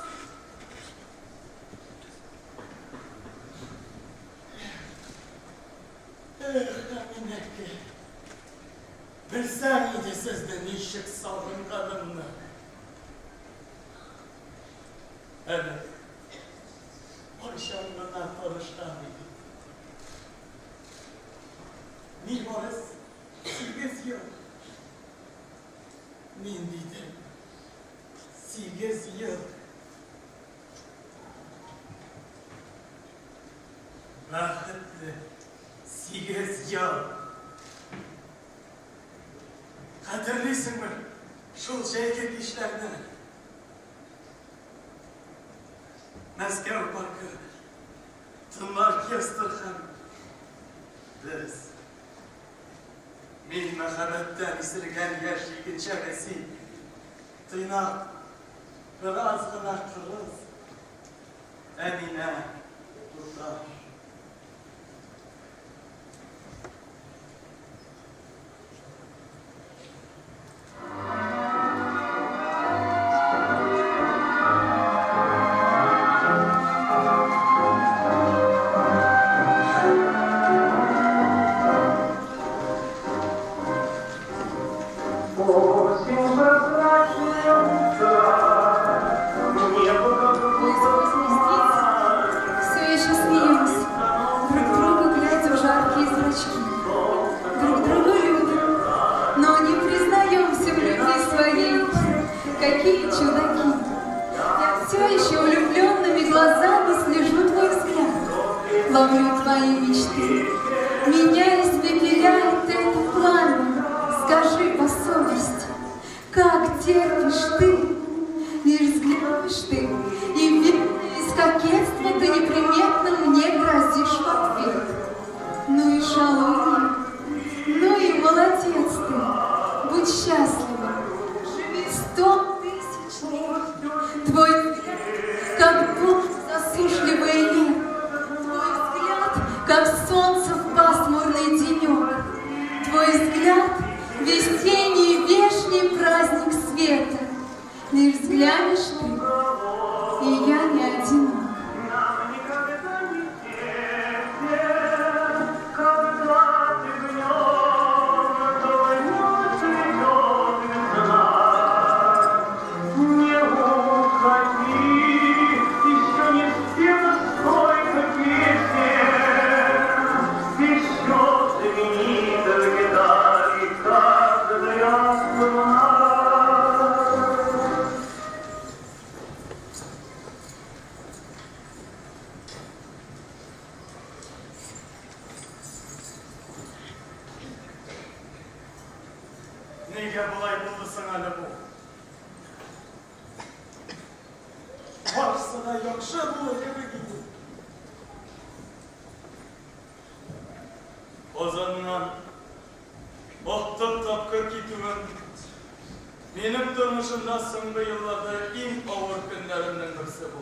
Emineki, bilsen idi sizden işik savunganımını. Evet, akşamına tanışkan idi. Mimarız, siz yok. Nindiydi, siz yok. Rahmetli, siz yok. Hatırlıyorsun mu? Şu şehirlik işlerini. Moskva Parkı, Tımlar Kestirhan. Biz, min mehabetten isirgen yaşlıkın çevesi, tıynak, biraz gına kırız, Emine, Durdar. Ловлю твои мечты, меня испепеляет это пламя. Скажи по совести, как терпишь ты, лишь взглянешь ты, и верно из кокетства ты неприметно мне грозишь в ответ. Ну и шалунья, ну и молодец ты, будь счастлива, живи 100 000 лет. Твой взгляд, как дождь засушливый лет, как солнце в пасмурный денек. Твой взгляд — весенний вешний праздник света. Лишь взглянешь ты, и я не одинок. Nega bulay buldusun hali bu? Varsa da yakşı bu gibi gibi. O zaman vakti tapkır kitümün benim durmuşumda soğuk yıllarda en ağır günlerimden birisi bu.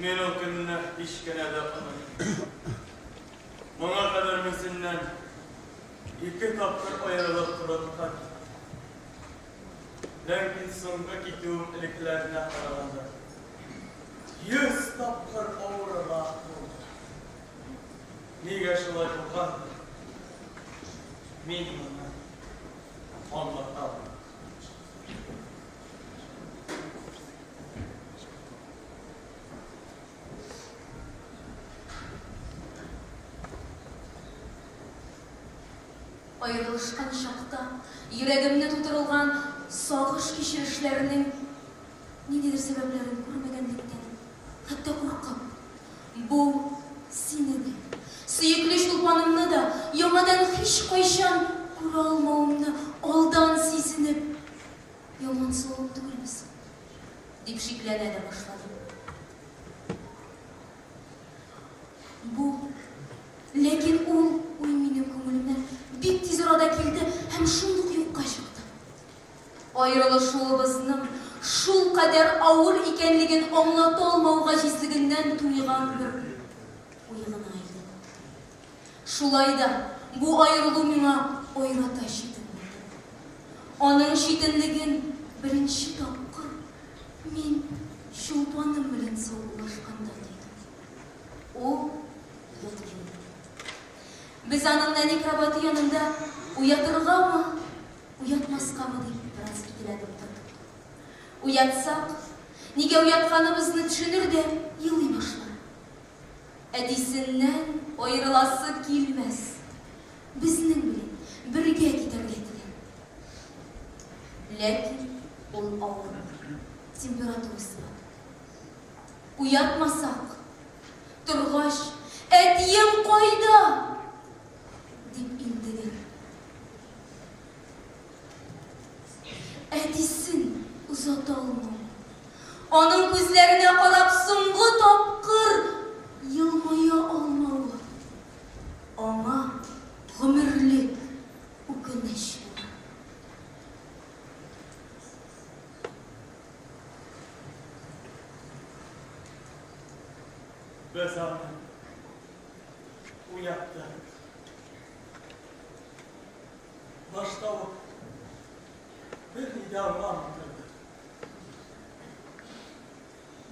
Men o gününe hiç gene de anlayayım. Bana kadar müzinden İki tapkır ayrılıp duratkan. Lakin songa gittiğim iliklerine kararında 100 tapkır ağırlığa oldu. Nega şolay bolgandı? Men buni anlatam. Ayrılışkan şakta, yüreğimde tutulgan сагыш кичерешләренең ниндидер сәбәпләрен күрмәгәнлектән, хәтта куркып, бу сине дә, сөекле чулпанымны да яңадан һичкайчан күрә алмавымны алдан сизенеп, яман савым түгелмесен, дип шикләнә дә башладым. Бу, ләкин ул уй минем күңелемнән бик тиз арада килде һәм шундук юкка чыкты. Аерылышуыбызның шул кадәр авыр икәнлеген аңлата алмау гаҗизлегеннән туйган бер уй гына иде. Шулай да бу аерылу миңа аерата читен булды. Аның читенлеген беренче тапкыр мин чулпаным белән саубулашканда тойдым. Ул Без аның нәни кровати янында уятыргамы, уятмаскамы дип бераз икеләнеп тордык. Уятсак, нигә уятканыбызны төшенер дә елый башлар. Әтисеннән аерыласы килмәс. Безнең белән бергә китәргә теләр. Ләкин ул авыр, температурасы бар. Уятмасак, торгач, әтием кайда? Дип интегер. Әтисен узата алмау. Аның күзләренә карап соңгы тапкыр елмая алмауы. Аңа гомерлек үкенеч була. Без аны уятты. Башта ук bir nida anlamındırdı.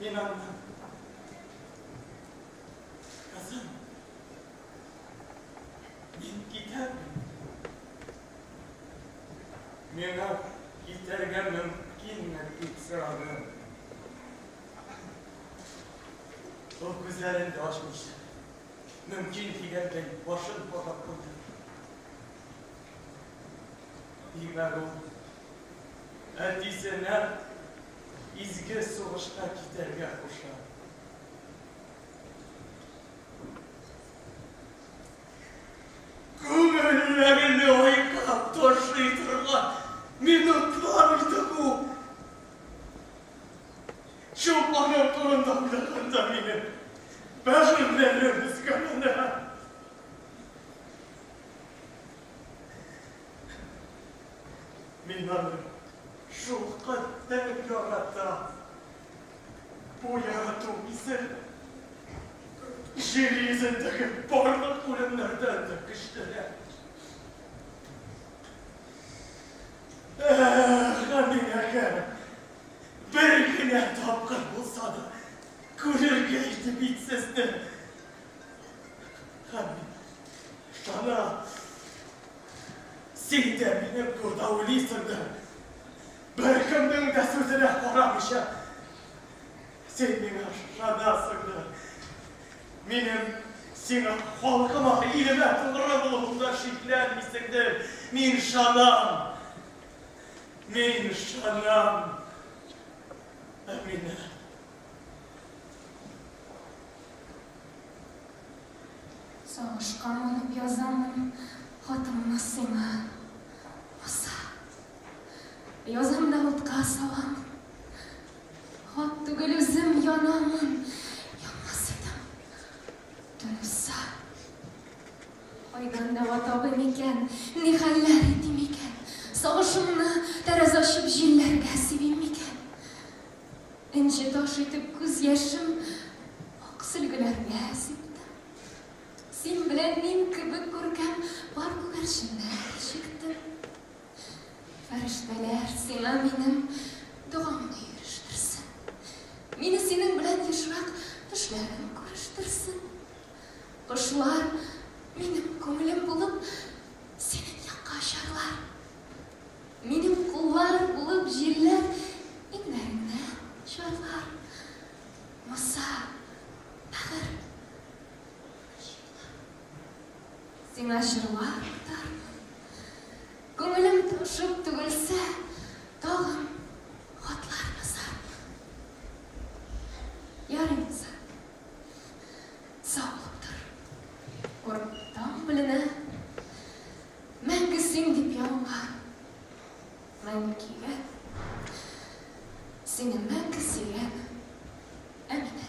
Мен anlam. Kızım, men gitarım. Mena gitarga mümkünmü dip sıradım. O gözlerini de açmış. Mümkün figerden başın bakıp koydu. Bilmem o. Әтисенә изге сугышка китәргә куша. Күңелләрне айкап ташый торган минутлар иде бу. Чулпаным турында уйлаганда минем бәгырьләрем искәнә. Мин аны шул кадәр ярата. Бу ярату исә җир йөзендәге барлык күлемнәрдән дә көчлерәк. Әгәр бер генә тапкыр булса да күрергә итеп итсезде. Шана син дә минем турда уйлыйсыңдыр. Беркемнең дә сүзенә карамыйча, син миңа шанасыңдыр. Минем сиңа халкыма илемә тугры булуында шикләнмисеңдер. Мин шанам. Мин шанам. Әминә. Сагышка манып язамын хатымны сиңа. Язам да утка салам. Хат түгел үзем янамын. Янмас идем. Төнса. Кайдан да ватабым икән, ни хәлләр итим икән. Сагышымны тәрәз ачып җилләргә сибим икән. Энҗе таш итеп күз яшем ак сөлгеләргә сиптем. Син белән мин кебек күркәм бар күгәрченнәр чиктем. Фәрештәләр сиңа минем дуамны йөрештерсен. Мине синең белән ешрак төшләрем күрештерсен. Кошлар минем күңелем булып синең якка очарлар. Минем куллар булып җилләр иңнәреңне чарлар. Муса, бәгыр сиңа җырлар тар. Күңелем ташып түгелсә, син дип ялынган. Мәңгегә. Сине мәңге сөйгән. Әминә.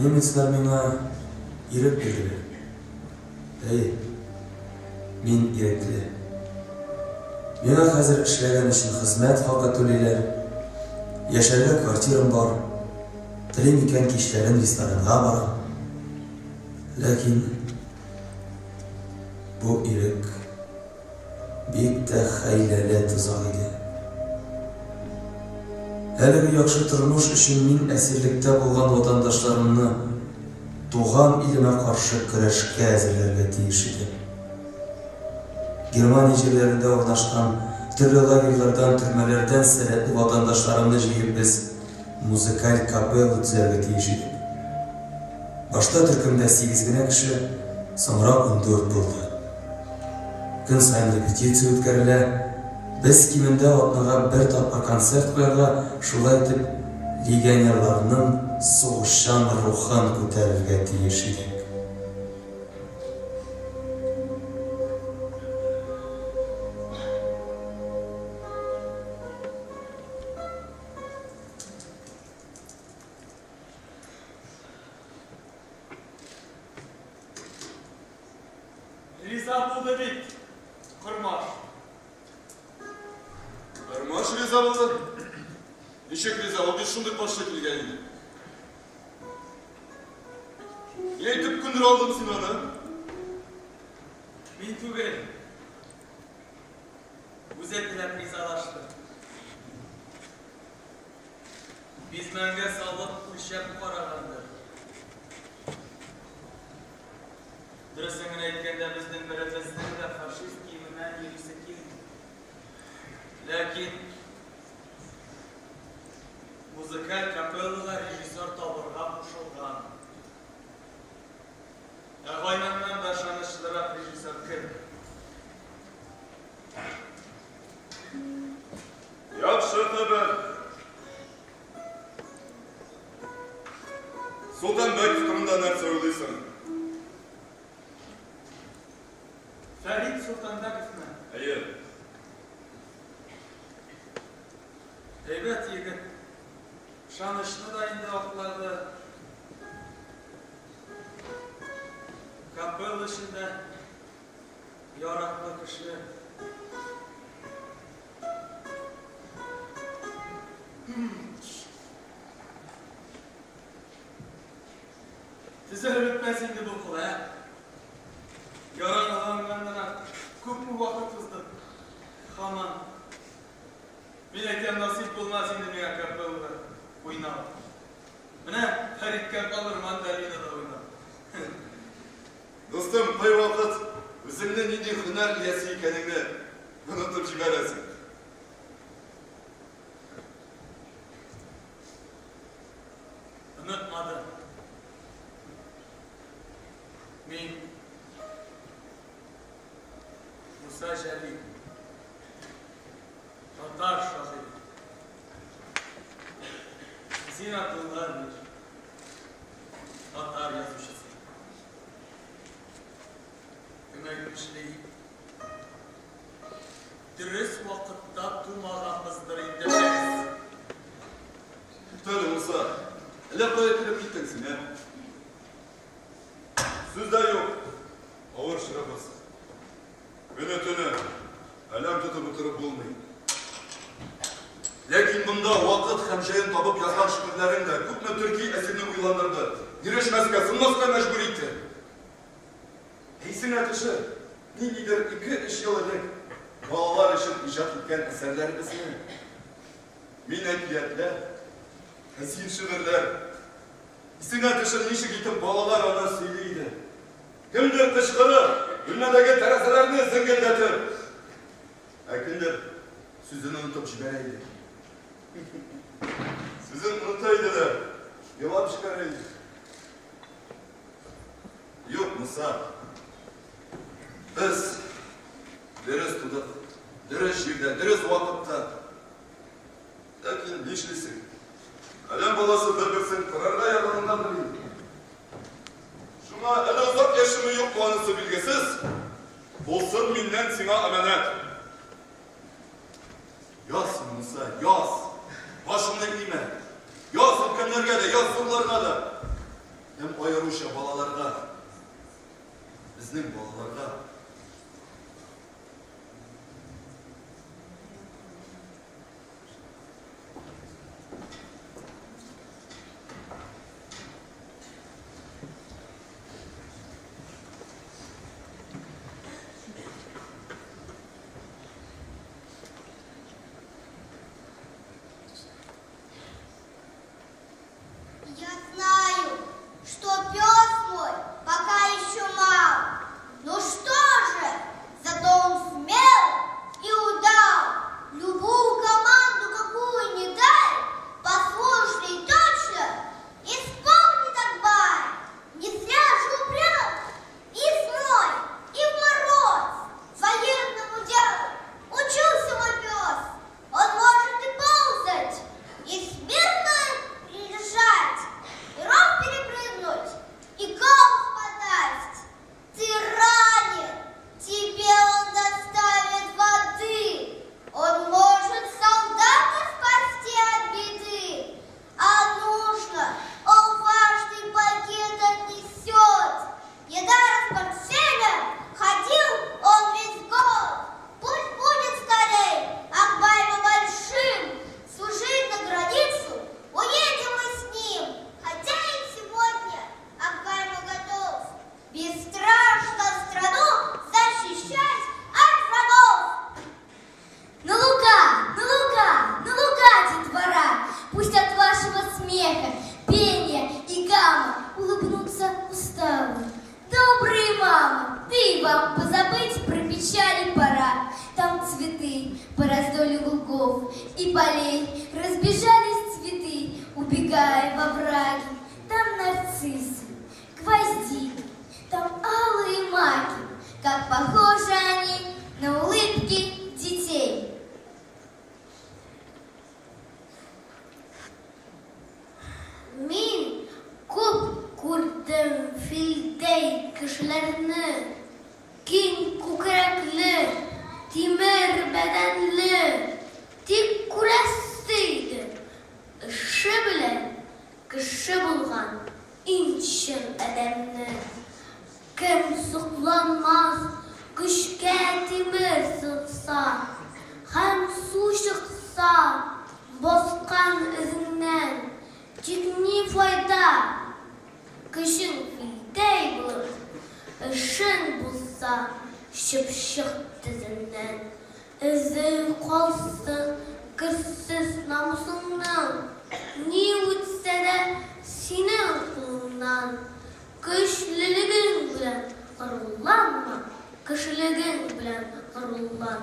Немецлар миңа ирек бирделәр. Мин ирекле. Миңа хәзер эшләгән өчен хезмәт хакы түлиләр. Яшәргә квартирам бар. Телим икән кичләрен ресторанга барам. Ләкин бу ирек бик тә хәйләле тузак иде. Әлеге яхшы тормыш өчен мин әсирлектә булган ватандашларымны туган илемә каршы көрәшкә әзерләргә тиеш идем. Германия җирләрендә урнашкан төрле лагерьлардан, төрмәләрдән сәләтле ватандашларымны җыеп без музыкаль капелла төзәргә тиеш идек. Башта төркемдә 8 генә кеше, соңрак 14 булды. Көн сайын репетиция үткәрелә. Без кимендә атнага бер тапкыр концерт куярга, шулай итеп легионерларның сугышчан рухын күтәрергә тиеш идек. Риза булды бит, Кырмаш. Кырмаш риза булды. Ничек риза булды, шундый башы килгән иде. Әйтеп күндер алдым син аны. Мин түгел. Үзе теләп ризалашты. Biz мәңгә салып үлчәп карагандыр. Дөресен әйткәндә безнең беребезнең дә фашист киеменнән йөрисе килми. Ләкин музыкаль капеллага режиссер табырга кушылган. Гайнаннан да ышанычлырак режиссер кем? Яхшы хәбәр. Солтанбек турында нәрсә уйлыйсың? Фәрит Солтанбековны. Әйе. Әйбәт егет. Ышанычны да инде аклады. Капелла эчендә яраклы кеше. Тизелеп бетмәс инде бу кул, Яраганганнан күпме вакыт уздык. Хаман. Мин әйтәм, насип булмас инде миңа капеллада уйнау. Менә Фәриткә калыр мандолинада уйнау. Достым, кай вакыт үзеңнең нинди һөнәр иясе икәнеңне онытып җибәрәсең. Онытмадым. Мин Муса Җәлил, татар шагыйрь. Зинатулла Мир, татар язучысы. Көмәкчелек. Дөрес вакытта тумаганбыздыр инде без. Төр Муса, әллә кая килеп киттең син, Сүз дә юк. Авыр шырабыз. Көне-төне әлем тотып утырып булмый. Ләкин монда вакыт һәм җаен табып язган шигырьләрең дә күпме төрки әсирне уйландырды. Ирешмәскә, сынмаска мәҗбүр итте. Әйсеңә төшә, ниндидер 2-3 ел элек балалар өчен иҗат иткән әсәрләребезне мин әкиятләр, әсир шигырьләр. Исеңә төшә, ничек итеп балалар аны сөйли иде. Кемдер кычкырып, бүлмәдәге тәрәзәләрне зәңгелдәтеп, кемдер сүзен онытып җибәрә иде. Сүзен оныта иде дә, елап җибәрә иде. Юк, Муса. Без дөрес тудык, дөрес җирдә, дөрес вакытта. Ләкин нишлисең? Әлем баласы бер-берсен кырарга ярдәмендәдер инде. Шуңа әле озак яшеме юк куанысы билгесез, булсын миннән сиңа әманәт. Яз, Муса, яз. Башыңны имә. Яз өлкәннәргә дә, яз зурларга да. Һәм аеруча балаларга, безнең балаларга. полей разбежались цветы, убегая во враги. Там нарциссы, гвоздики, там алые маки, как похожи они на улыбки детей. Мин күп күрдем филдей кешеләрне, киң күкрәкле, тимер бәдәнле, тик күрәсе иде, эше белән кеше булган иң чын адәмне. Кем сокланмас, көчкә тимер сукса, һәм су чыкса баскан эзеңнән, тик ни файда? Көчең филдәй булып, эшең булса чыпчык тезеннән. Эзе калсын керсез намусыңнан, ни үтсә дә синең кулыңнан. Көчлелегең белән горурланма, кешелегең белән горурлан.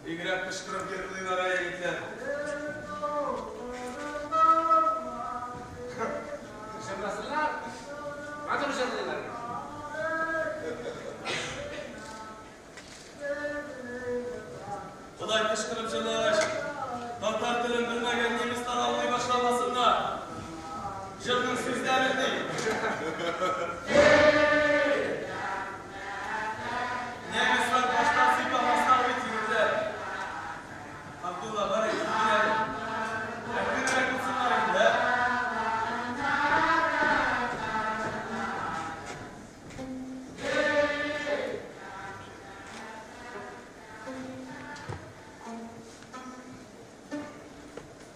Играть кышкырып йөргән арая егетләр. Шабасылар, матур шатлыйлар. Құдай кышкырып җырлаш. Татар телен белмәгән немецлар аңлый башламасыннар. Җырның сүзләре ди. Немецлар баштан сыйпамастан бит йөрделәр. Абдулла бар иде. Әкренрәк булсыннар инде.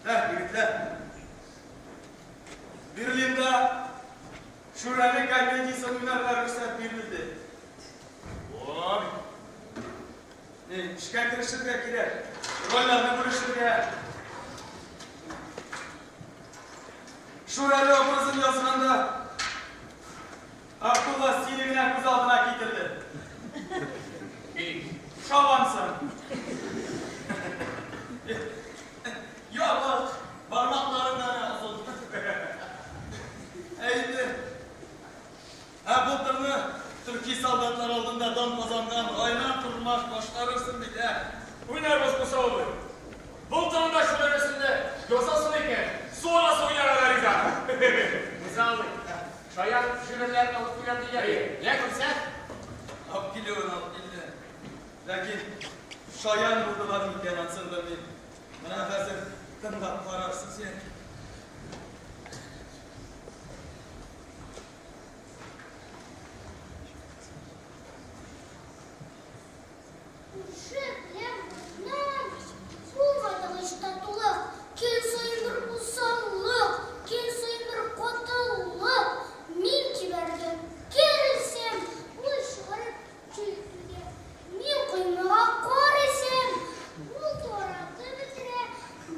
Егетләр, Берлинда Шүрәле комедиясы уйнарлар рөхсәт бирелде. Ой! Эшкә керешергә кирәк. Рольләрне бүлешергә. Шүрәле образын язганда Абдулла сине генә күз алдына китерде. Шабансың. Yok, parmaklarından asıl. Eydi. Bu tırnı Türkiye saldatlar aldığında dam kazandan aynan turmaş başlarırsın bir de. Oynarmız bu savunma. Bultanında şöylesinde yosasın iken sonrası oynarlar izah. Mızallık. Şayet şürelerin alıp uyandı yarıyı. Ne kimsen? Abdülüğün. Lakin şayan vurdular iken aslında bir. Bana hazır tırnak kararsız yer.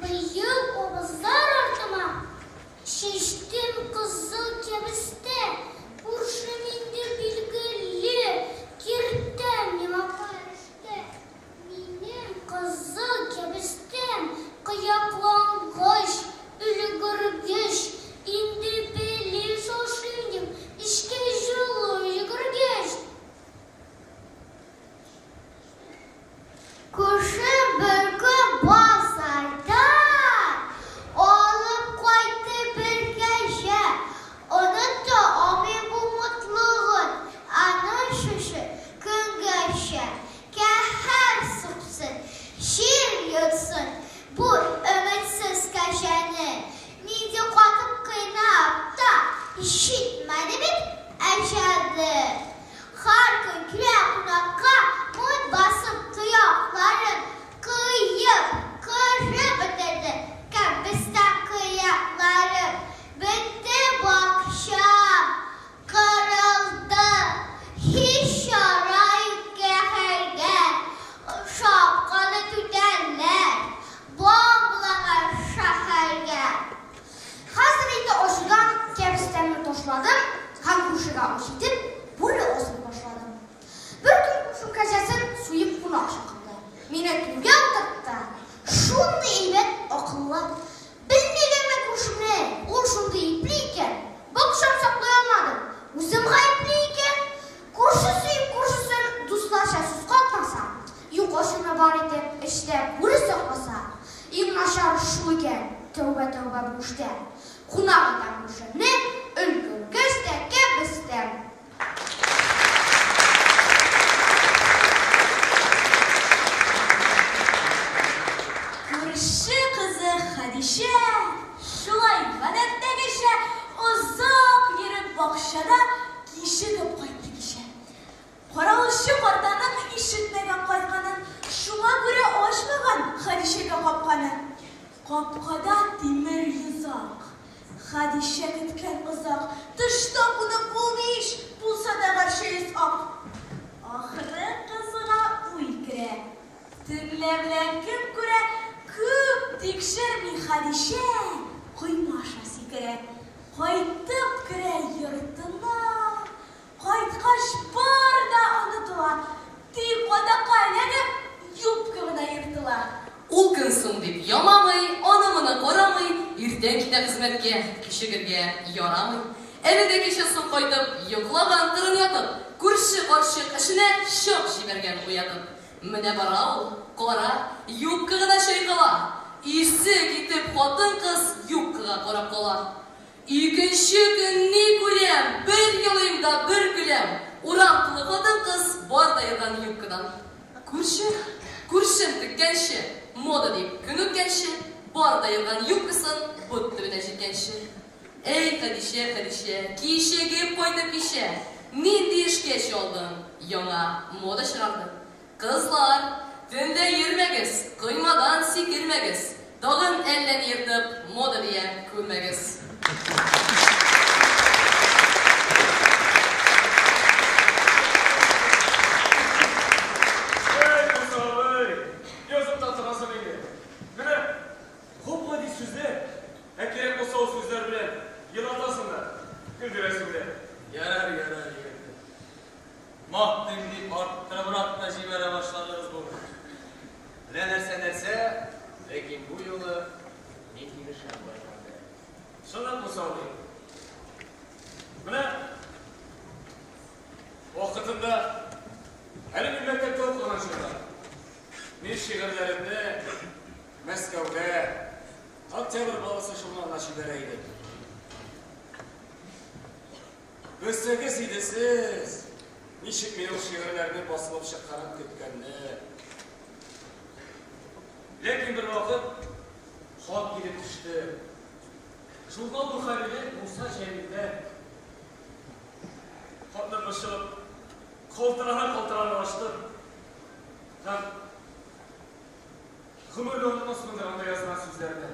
Быйыл обозлар işitmedi bip eşerdi. Har gün küre kunakka mut basıp kıyakların kıyıp kırı bitirdi. Kebisten kıyakları bitti bu akşam. Kırıldı hiç şarayıp geherge. Şapkalı tütenler bağlanar şehirge. Hazır indi oşudan kebistemini toşladım. Hem kuşuga oşitip buraya olsun başladım. Bir gün kuşun kaçasın suyup kunak şakıldı. Mine tüge oturttu. Şundu ilbet akıllı. Bilmeyeceğim ben kuşum ne? O şundu ipliyken. Bakışam saklayamadım. Uzun ipliyken. Kurşu suyup kurşusun duslaşa sus kalkmasa. Yok hoşuna var edip işte buraya soklasa. İlk aşağı şuyken. Tövbe tövbe bu işte. Kunağından kuşu ne? Ülgür göster kebistem. Күрше кызы Хадиша шулай гадәттәгечә озак йөреп бакчада кишегеп кайтты кичә. Каравылчы картаның ишетмәгән кайтканын, шуңа күрә ачмаган Хадишәгә капканы. Капкада тимер йозак. Хадиша көткән озак, тышта кунып булмыйш, булса да гаршы йөз ак. Ахыры кызга уй керә. Төнлә белән кем күрә? Күп тикшерми Хадиша коймаша сикерә. Кайтып керә йортына. Кайткач бар да онытыла. Тик кадакка әйләнеп юбка гына йыртыла. Ул көн соң дип ямамый, аны-моны карамый, иртән китә хезмәткә, кичегергә ярамый. Әле дә кичә соң кайтып, йоклаган тырын ятып, күрше карчык эшенә чак җибәргән уятып. Менә бара ул, кара, юбка гына чайкала. Исе китеп хатын-кыз юбкага карап кала. Икенче көн ни күрәм, бер елыйм да бер көләм. Урам тулы хатын-кыз бар да яган юбкадан. Күршем теккәнче, мода дип көн үткәнче, бар да яган юбкасын бот төбенә җиткәнче. Эй, Хадиша, Хадиша, кичәгә кайтып кичә, нинди эшкә чалдың? Яңа мода чыгарды. Кызлар, төнлә йөрмәгез, коймадан сикермәгез. Тагын әллә ни йыртып, мода дигән күрмәгез. Ничек минем шигырьләрне басылып чыкканын көткәнне. Ләкин бер вакыт хат килеп төште. Шулдан Бухариле Муса җәлилдә хатны башып, калтырана башлады. Һәм гомерләрне насында анда язган сүзләрне.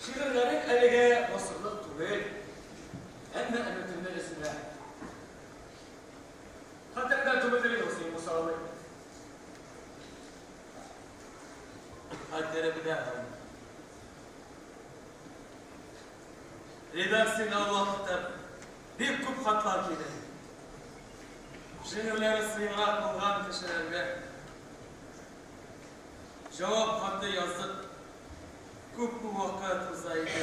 Шигырьләрең әлегә басылып түгел. Әмма әмәтендә рәсемләр. Хәтта түбәдәге Хусейн Муса абый. Хәтта бидә. Редакциянең вакытта бик күп хатлар килде. Шигырьләре сыйрак булган кешеләргә җавап хаты язып күп вакыт узайды.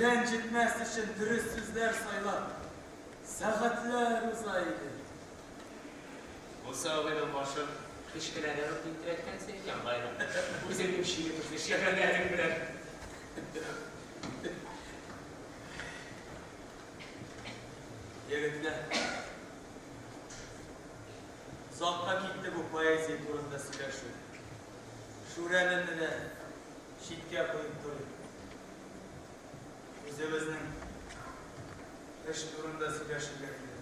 Рәнҗетмәс өчен дөрес сүзләр сайлап сәгатьләр узайды. Musa abinin başı kışkılarına rütüntürekten sevken bayram. Güzel bir şey yapmış, şekerlerim birer. Yigitlar, uzoqqa ketdi bu poeziya turida сөйләшү. Şuranini chetga qo'yib turib, o'zimizning hakkında söyleşirler bile.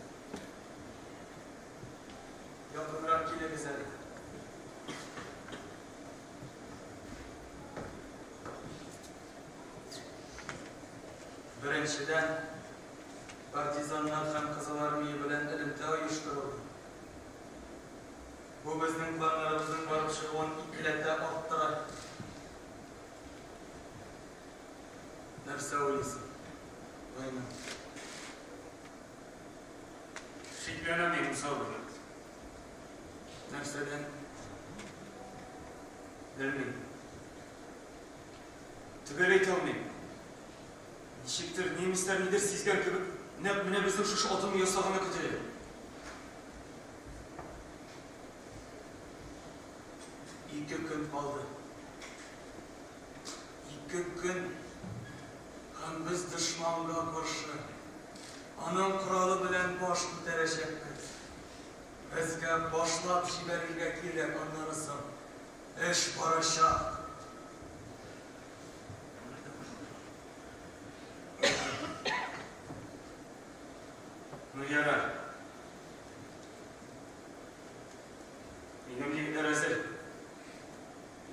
Yakınrak kilemiz әлі. Birinchiden, partizanlar ham Qizil armiya bilan ilmta uyushtirildi. Bu bizning planlarimizning borib chiquvini ikkilatda orttiradi. Narsa o'ylaysan? O'ylayman. Şekillenemeyim Musavi. Narsadan bilmayman. Tug'il aytolmayman. Nechikdir nemislar nidir sezgan kabi naq mina bizning shu otim yosog'ini ko'taradi. İki gün kaldı. İki gün hem biz düşmanla karşı onun kuralı bilen baş ko'taracakmiz. Bizga boshlab jibarilgan kerak onlarsan. Ish borashaq. Nuryalar. Benim yigitler hazır.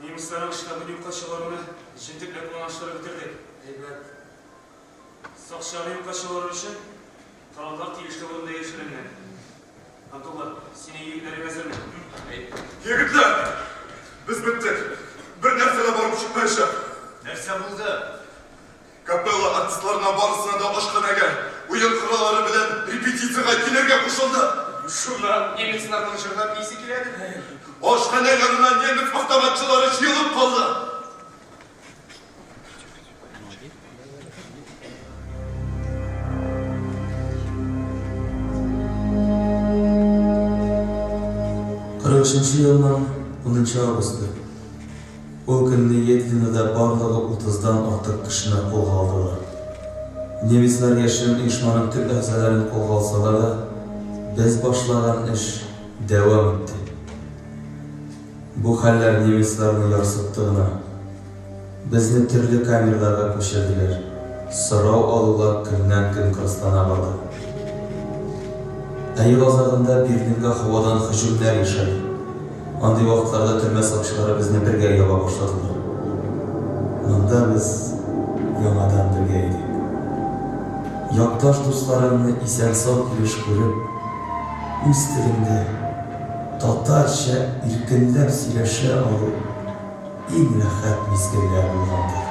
Nemislerin ştabın yuklaşılarını jindikle kullanışları bitirdik. Evet. Saqşarı yuklaşıları için taraflar tiyişli olunda yeşilinler. Abdullah, senin yigitlerin hazır mı? Yigitler, biz bittik. Bir narsada borib chiqmayishar. Narsa bo'ldi? Kapella artistlarına barısına da oshxonaga, o'yin qurollari bilan repetitsiyaga kelerga qo'shildi. Shunlar nemislar konuşurlar, iyisi keladi. Oshxona yonidan nemis avtomatchilari yig'ilib qoldi. Yılının 10 Ağustos. O günni Yedlinada barlığı 30'dan artıq kişini қолға aldılar. Nemisler yaşayan uyuşmanın tüm əzələrini қолға alsalar da, biz başlayan iş devam etti. Bu haller nemislerin yarsıttığına, bizni türlü kamerlara koşirdiler. Sırau alılar gündən gün kırıslana vardı. Ayıl azadında Berlinga havadan hücumlar yaşadı. Andi vaqtlarda türmə saqçıları bizni birgə yola başladılar. Onda biz yanadan birgə idik. Yaqdaş dostlarımni isen-sağ gülüş görüp, üz tilində tatarca irkinləb siləşə alıb, eng rahat mezgillər bulğandır.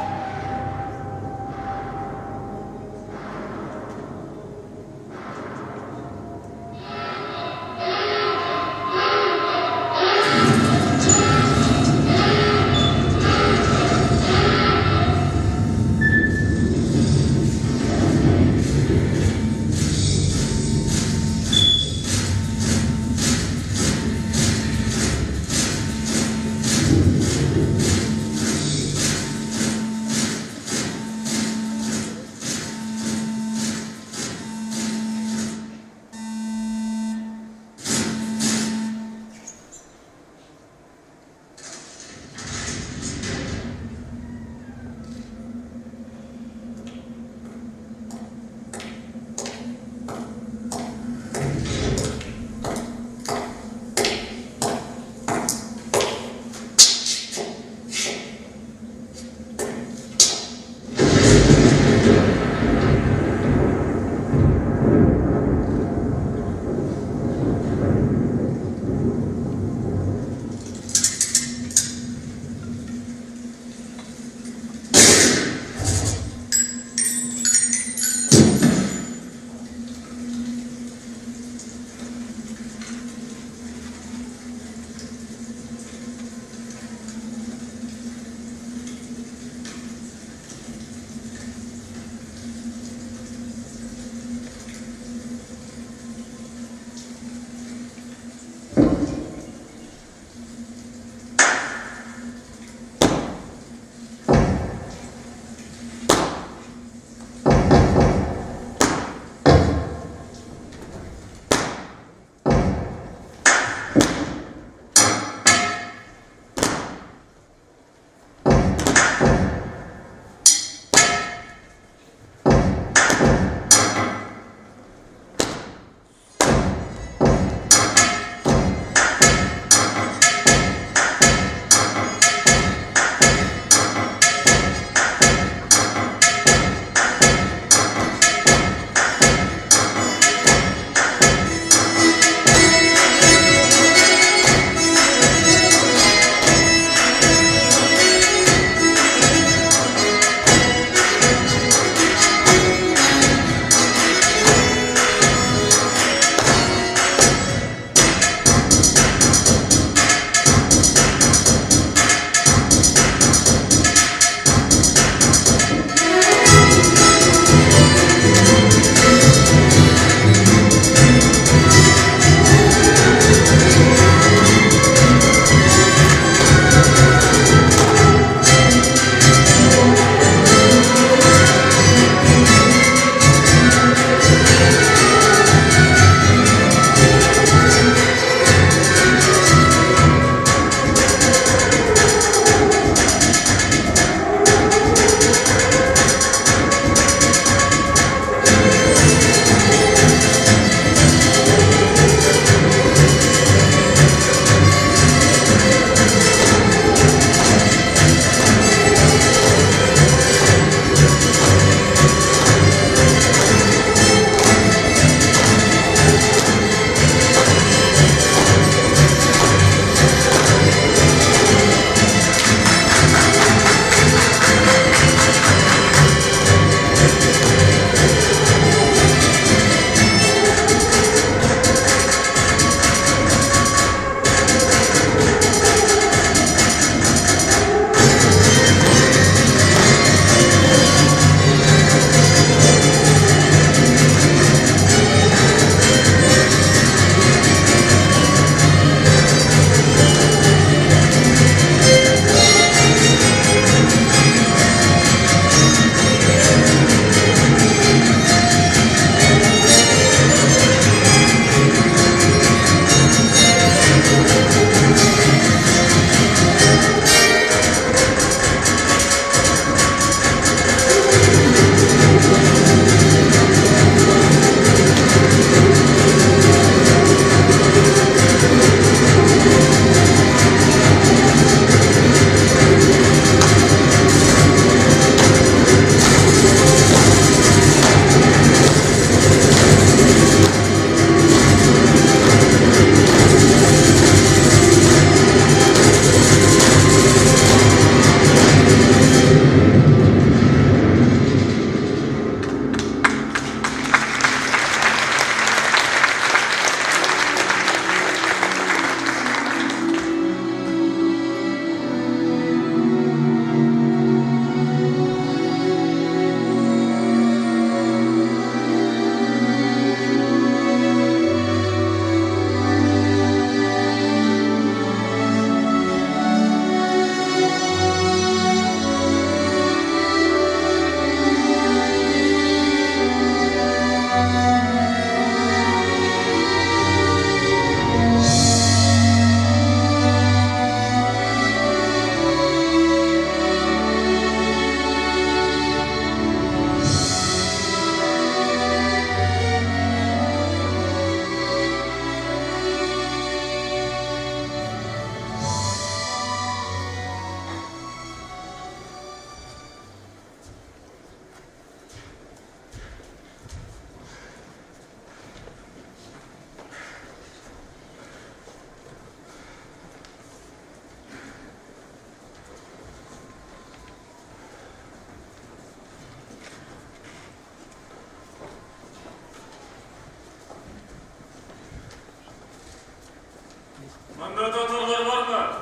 Manda tatlılar var mı?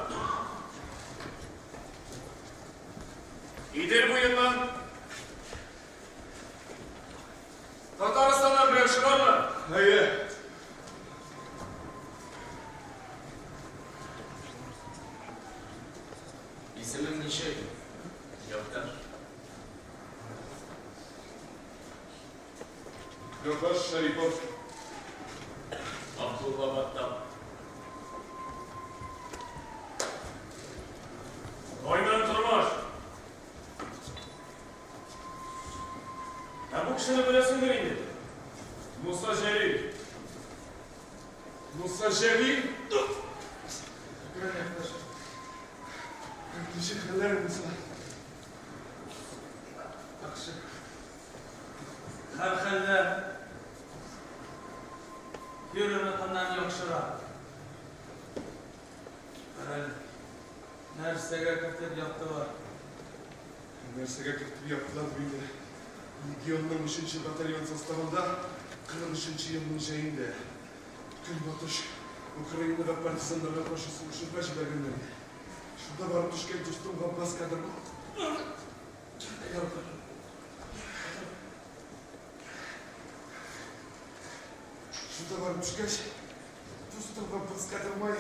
İdir bu yıldan. Tataristan'dan bir yakışı var mı? Hayır. İsmim Nişey. Yoktar. Gökbaş Şerifov. Abdullah Battal. Oynan Turmuş. Ben bu kişinin bilesin biriydi. Musa Celil. Musa Celil. Teşekkürler Musa. Yaxşı. Har xilda yo'lini qandan yaxshiroq. Qarang, narsaga kiritib yotdilar. Narsaga kiritib yaptılar beni. Legion'un 3. batalyon sostavında 43. yılın şeyinde. Kıymatış, Ukrayna ve partizanlara karşı savaşı başlayanları. Şurada varıp düşken dostum Abbas kadar mı? Şurada varıp düşken dostum Abbas kadar mı?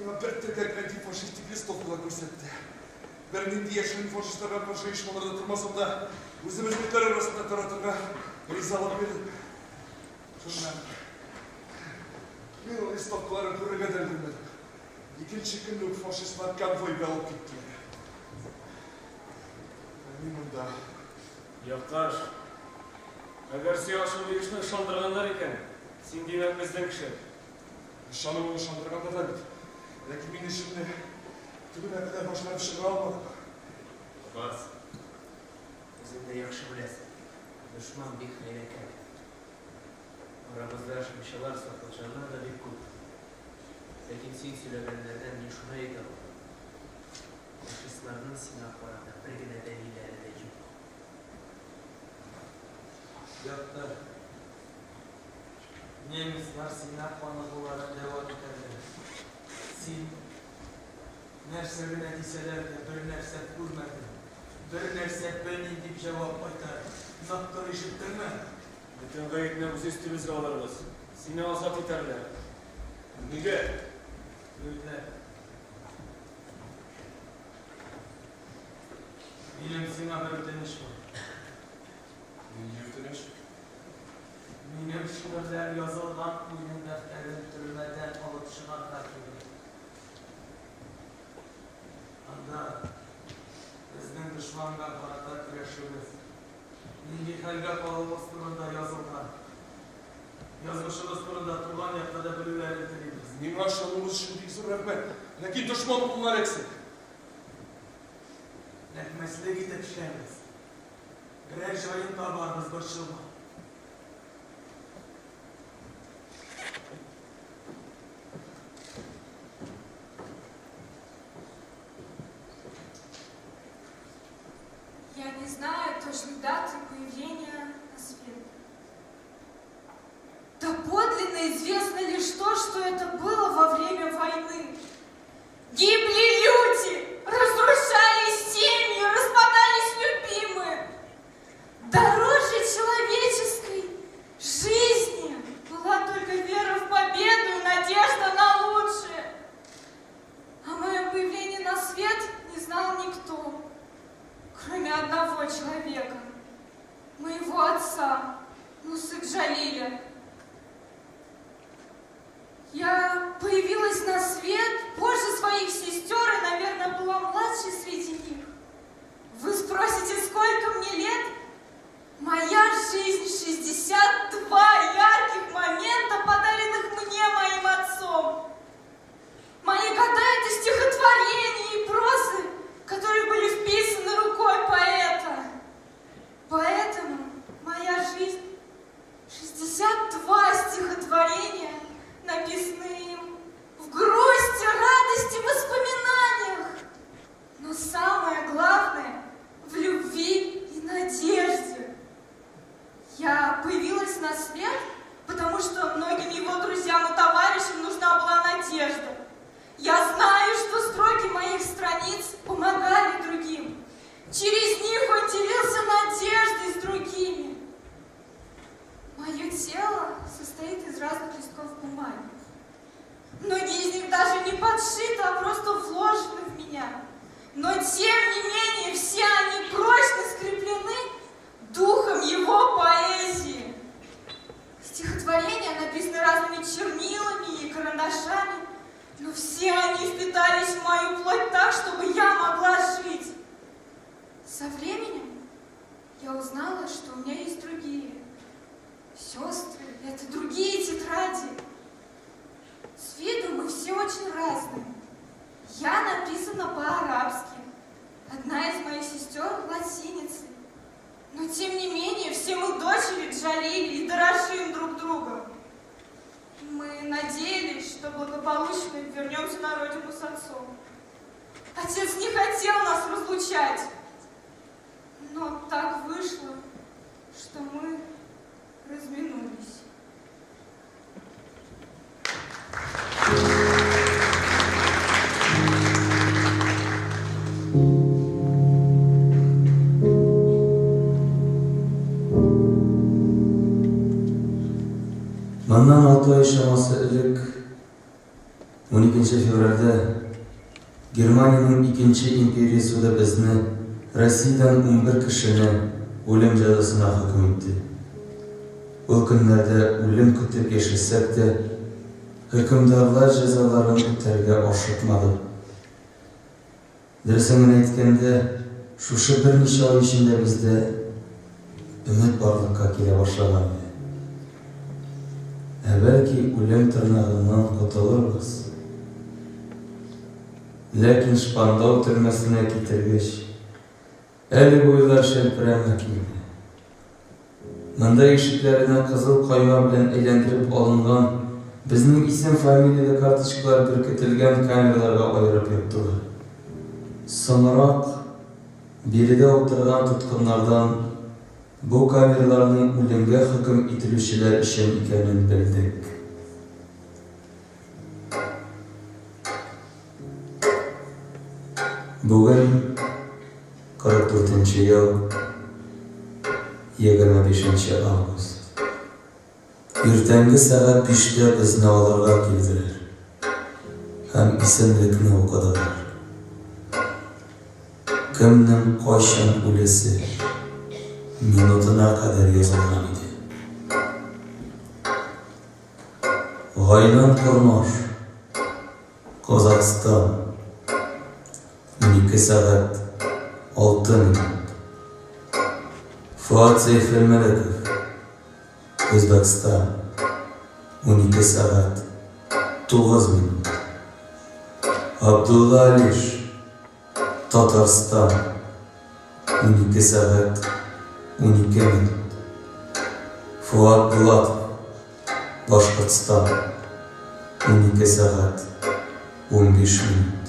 Bana bir tekrar antifaşistik listokla görsetti. Berlin'de yaşayan faşistlerden başka işmalarda durmasam da özümüzdekiler arasında taratırga rizalık verin. Ben o listokları körüge deldirmedim. İkinci günlük faşistler konvoyga alıp gittiler. Ben bunda... Yoktar. Eğer siyasi bir işini ışandırganlar iken, sen demek bizden kişi. Işanımı ışandırganlar da bit. Lakin ben işimni tübüne kadar başına bir şey almadım. Abbas. Özün de yaxşı bilesin. Düşman bir hayrekel. Aramızda bir şeyler saklayacaklar da bir kul. Lakin sen söyleyenlerden ne şuna yeter. Faşistlerinin silahlarında bir güne delilleri de yok. Yoktar. Nemisler silah olarak devam ederler. Sen nerse neticelerle bir nerse vurmadın. Bir nerse ben indip cevap aytar. Zaptır işittirme. Bütün gayetine bu üstümüzde alırız. Seni azap ederler. Niye? Öyle. Benim sana bir ödeniş var. Ne ödeniş? Benim şiirler yazılgan oyun defterin türmeden alıp çıkan takibim. Anda bizden düşmanla karata güreşimiz. Milli helga kalımız turunda yazılgan. Yazmışımız turunda tuğan yakada bölüleri dilimiz. Nima şanımız şimdi zor rahmet. Lakin düşman bunlar eksik. Nekmesle gidip işlemiz. Birer şahin tabarımız başılma. Я не знаю точной даты появления на свет. Да подлинно известно лишь то, что это было во время войны. Гибли люди, разрушались семьи, распадались любимые. Дороже человеческой жизни была только вера в победу и надежда на лучшее. О моем появлении на свет не знал никто, кроме одного человека, моего отца, Мусы Джалиля. Я появилась на свет позже своих сестер и, наверное, была младшей среди них. Вы спросите, сколько мне лет? Моя жизнь 62 ярких момента, подаренных мне моим отцом. Мои года — это стихотворения и прозы, которые были вписаны рукой поэта. Поэтому моя жизнь — 62 стихотворения, написанные им в грусти, радости, воспоминаниях. Но самое главное — в любви и надежде. Я появилась на свет, потому что многим его друзьям и товарищам нужна была надежда. надежда. Я знаю, что строки моих страниц помогали другим. Через них он делился надеждой с другими. Мое тело состоит из разных листков бумаги. Многие из них даже не подшиты, а просто вложены в меня. Но тем не менее все они прочно скреплены духом его поэзии. Стихотворения написаны разными чернилами и карандашами, но все они впитались в мою плоть так, чтобы я могла жить. Со временем я узнала, что у меня есть другие сестры, это другие тетради. С виду мы все очень разные. Я написана по-арабски, одна из моих сестер латиницей. Но тем не менее все мы дочери Джалили и дорожим друг другом. Мы надеялись, что благополучно вернемся на родину с отцом. Отец не хотел нас разлучать. Но так вышло, что мы разминулись. Bundan 6 ay şaması ilk 12 fevralda Germaniyanın 2. imperiyası da bizni Rossiyadan 11 kishini o'lim jazosina hukm etdi. O kunlarda o'lim kutib yashasak da hukmdorlar jazolarini o'targa oshirmadi. Darsini aytganda shu bir necha oy ichida bizda umid borlikka kela boshlagan. Belki o'lim tirnog'idan qutulurmiz. Lekin Shpandov turmasini ketirgach, eli bo'ylar shalpiramakiydi. Manda eshiklaridan qizil qo'yma bilan aylantirib olingan bizning ism familiyada kartochkalar berkitilgan kameralarga ayirib yotdilar. So'ngroq berida o'tirgan tutqunlardan bu kameralarning o'limga hukm etiluvchilar ishon ekanini bildik. Bugun 44-yil 25-avgust. Ertangi soat 5da bizni olirga keldilar. Ham ismlikni o'qidilar. Kimning qachon o'lisi minutuna qadar yozilgan edi. G'oylan Turmush, Qozog'iston 12 soat 6 minut. Fuat Seyfirmelikov, O'zbekiston 12 soat 9 minut. Abdulla Alish, Tatariston 12 soat 12 minut. Fuat Bulatov, Boshqirdiston 12 soat 15 minut.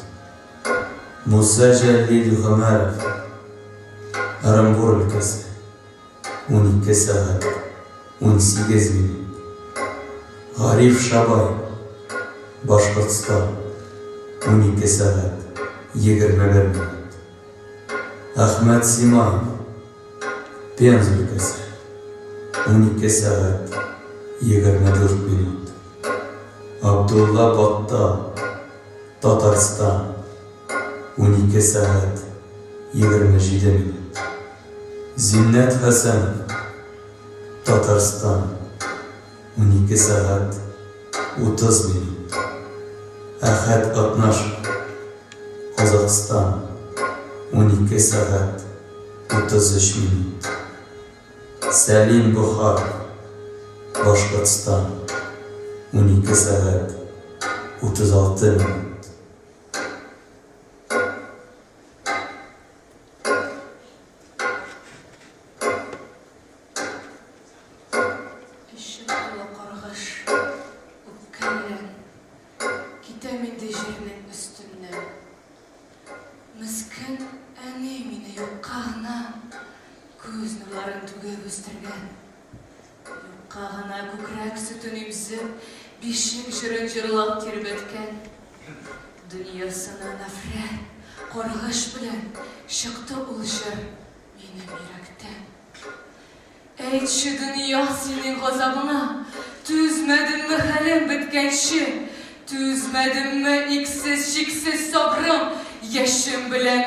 Musa Jalil G'amarov, Orenburg o'lkasi 12 soat 18 minut. G'arif Shabay, Boshqirdiston 12 soat 21 minut. Ahmad Simayev, Penza o'lkasi 12 soat 24 minut. Abdulla Bottal, Tatariston 12 soat 27 minut. Zinnat Hasanov, Tatariston 12 soat 30 minut. Ahad Atnashov, Qozog'iston 12 soat 33 minut. Salim Buxorov, Boshqirdiston 12 soat 36 minut. бишек жырын жырлап тербеткен. Дүниясына нәфрәт, қарғыш білән шықты ул жыр минем йөрәктән. Әйтші дүния синең газабыңа, түзмәдемме хәлем беткәнче, түзмәдемме иксез-чиксез сабрым яшем белән.